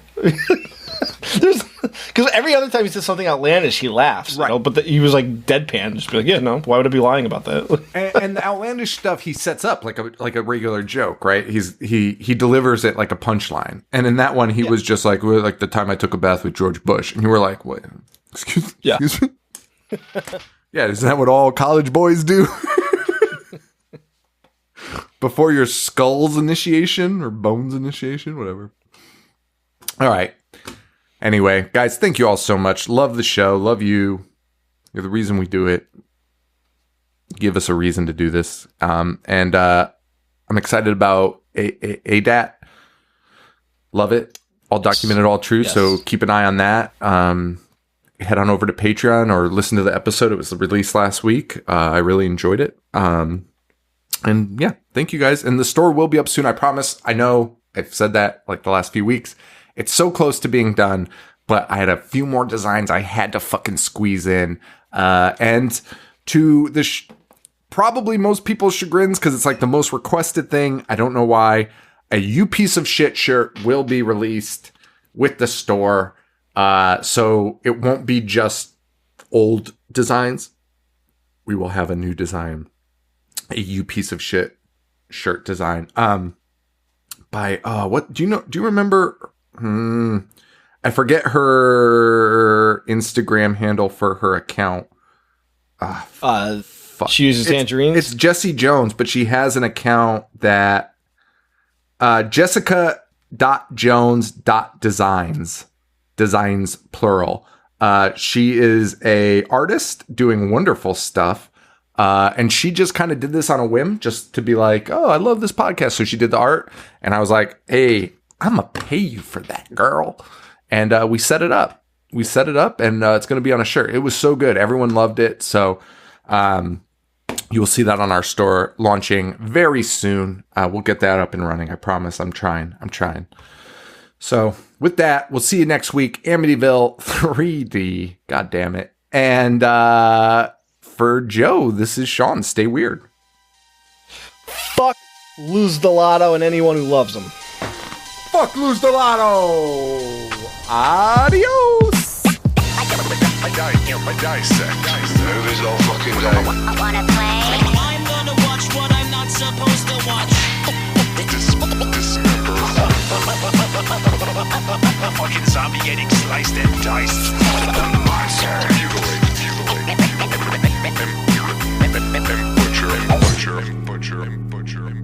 Because every other time he says something outlandish, he laughs. Right. You know? But he was like deadpan, just be like, yeah, no, why would I be lying about that? and the outlandish stuff he sets up like a regular joke, right? He delivers it like a punchline. And in that one, he was just like, well, like the time I took a bath with George Bush, and you were like, what? Excuse me? Yeah, isn't that what all college boys do? Before your skulls initiation or bones initiation, whatever. All right. Anyway, guys, thank you all so much. Love the show. Love you. You're the reason we do it. Give us a reason to do this. And I'm excited about ADAT. Love it. All documented, all true. Yes. So keep an eye on that. Head on over to Patreon or listen to the episode. It was released last week. I really enjoyed it. And yeah, thank you guys. And the store will be up soon. I promise. I know I've said that like the last few weeks. It's so close to being done, but I had a few more designs I had to fucking squeeze in. And to the probably most people's chagrins, because it's like the most requested thing. I don't know why. A You Piece of Shit shirt will be released with the store. So it won't be just old designs. We will have a new design. A You Piece of Shit shirt design. By what do you remember? I forget her Instagram handle for her account. She uses tangerines. It's Jessie Jones, but she has an account that Jessica.Jones.Designs. Designs plural. She is a artist doing wonderful stuff. And she just kind of did this on a whim just to be like, oh, I love this podcast. So she did the art. And I was like, hey, I'm going to pay you for that, girl. And we set it up. And it's going to be on a shirt. It was so good. Everyone loved it. So you will see that on our store launching very soon. We'll get that up and running. I promise. I'm trying. So with that, we'll see you next week. Amityville 3D. God damn it. And for Joe, this is Sean. Stay weird. Fuck Lose the Lotto and anyone who loves them. Fuck Lose the Lotto. Adios. I dissect movies all fucking day. I wanna play. I'm gonna watch what I'm not supposed to watch. A fucking zombie getting sliced and diced. The monster. Butcher.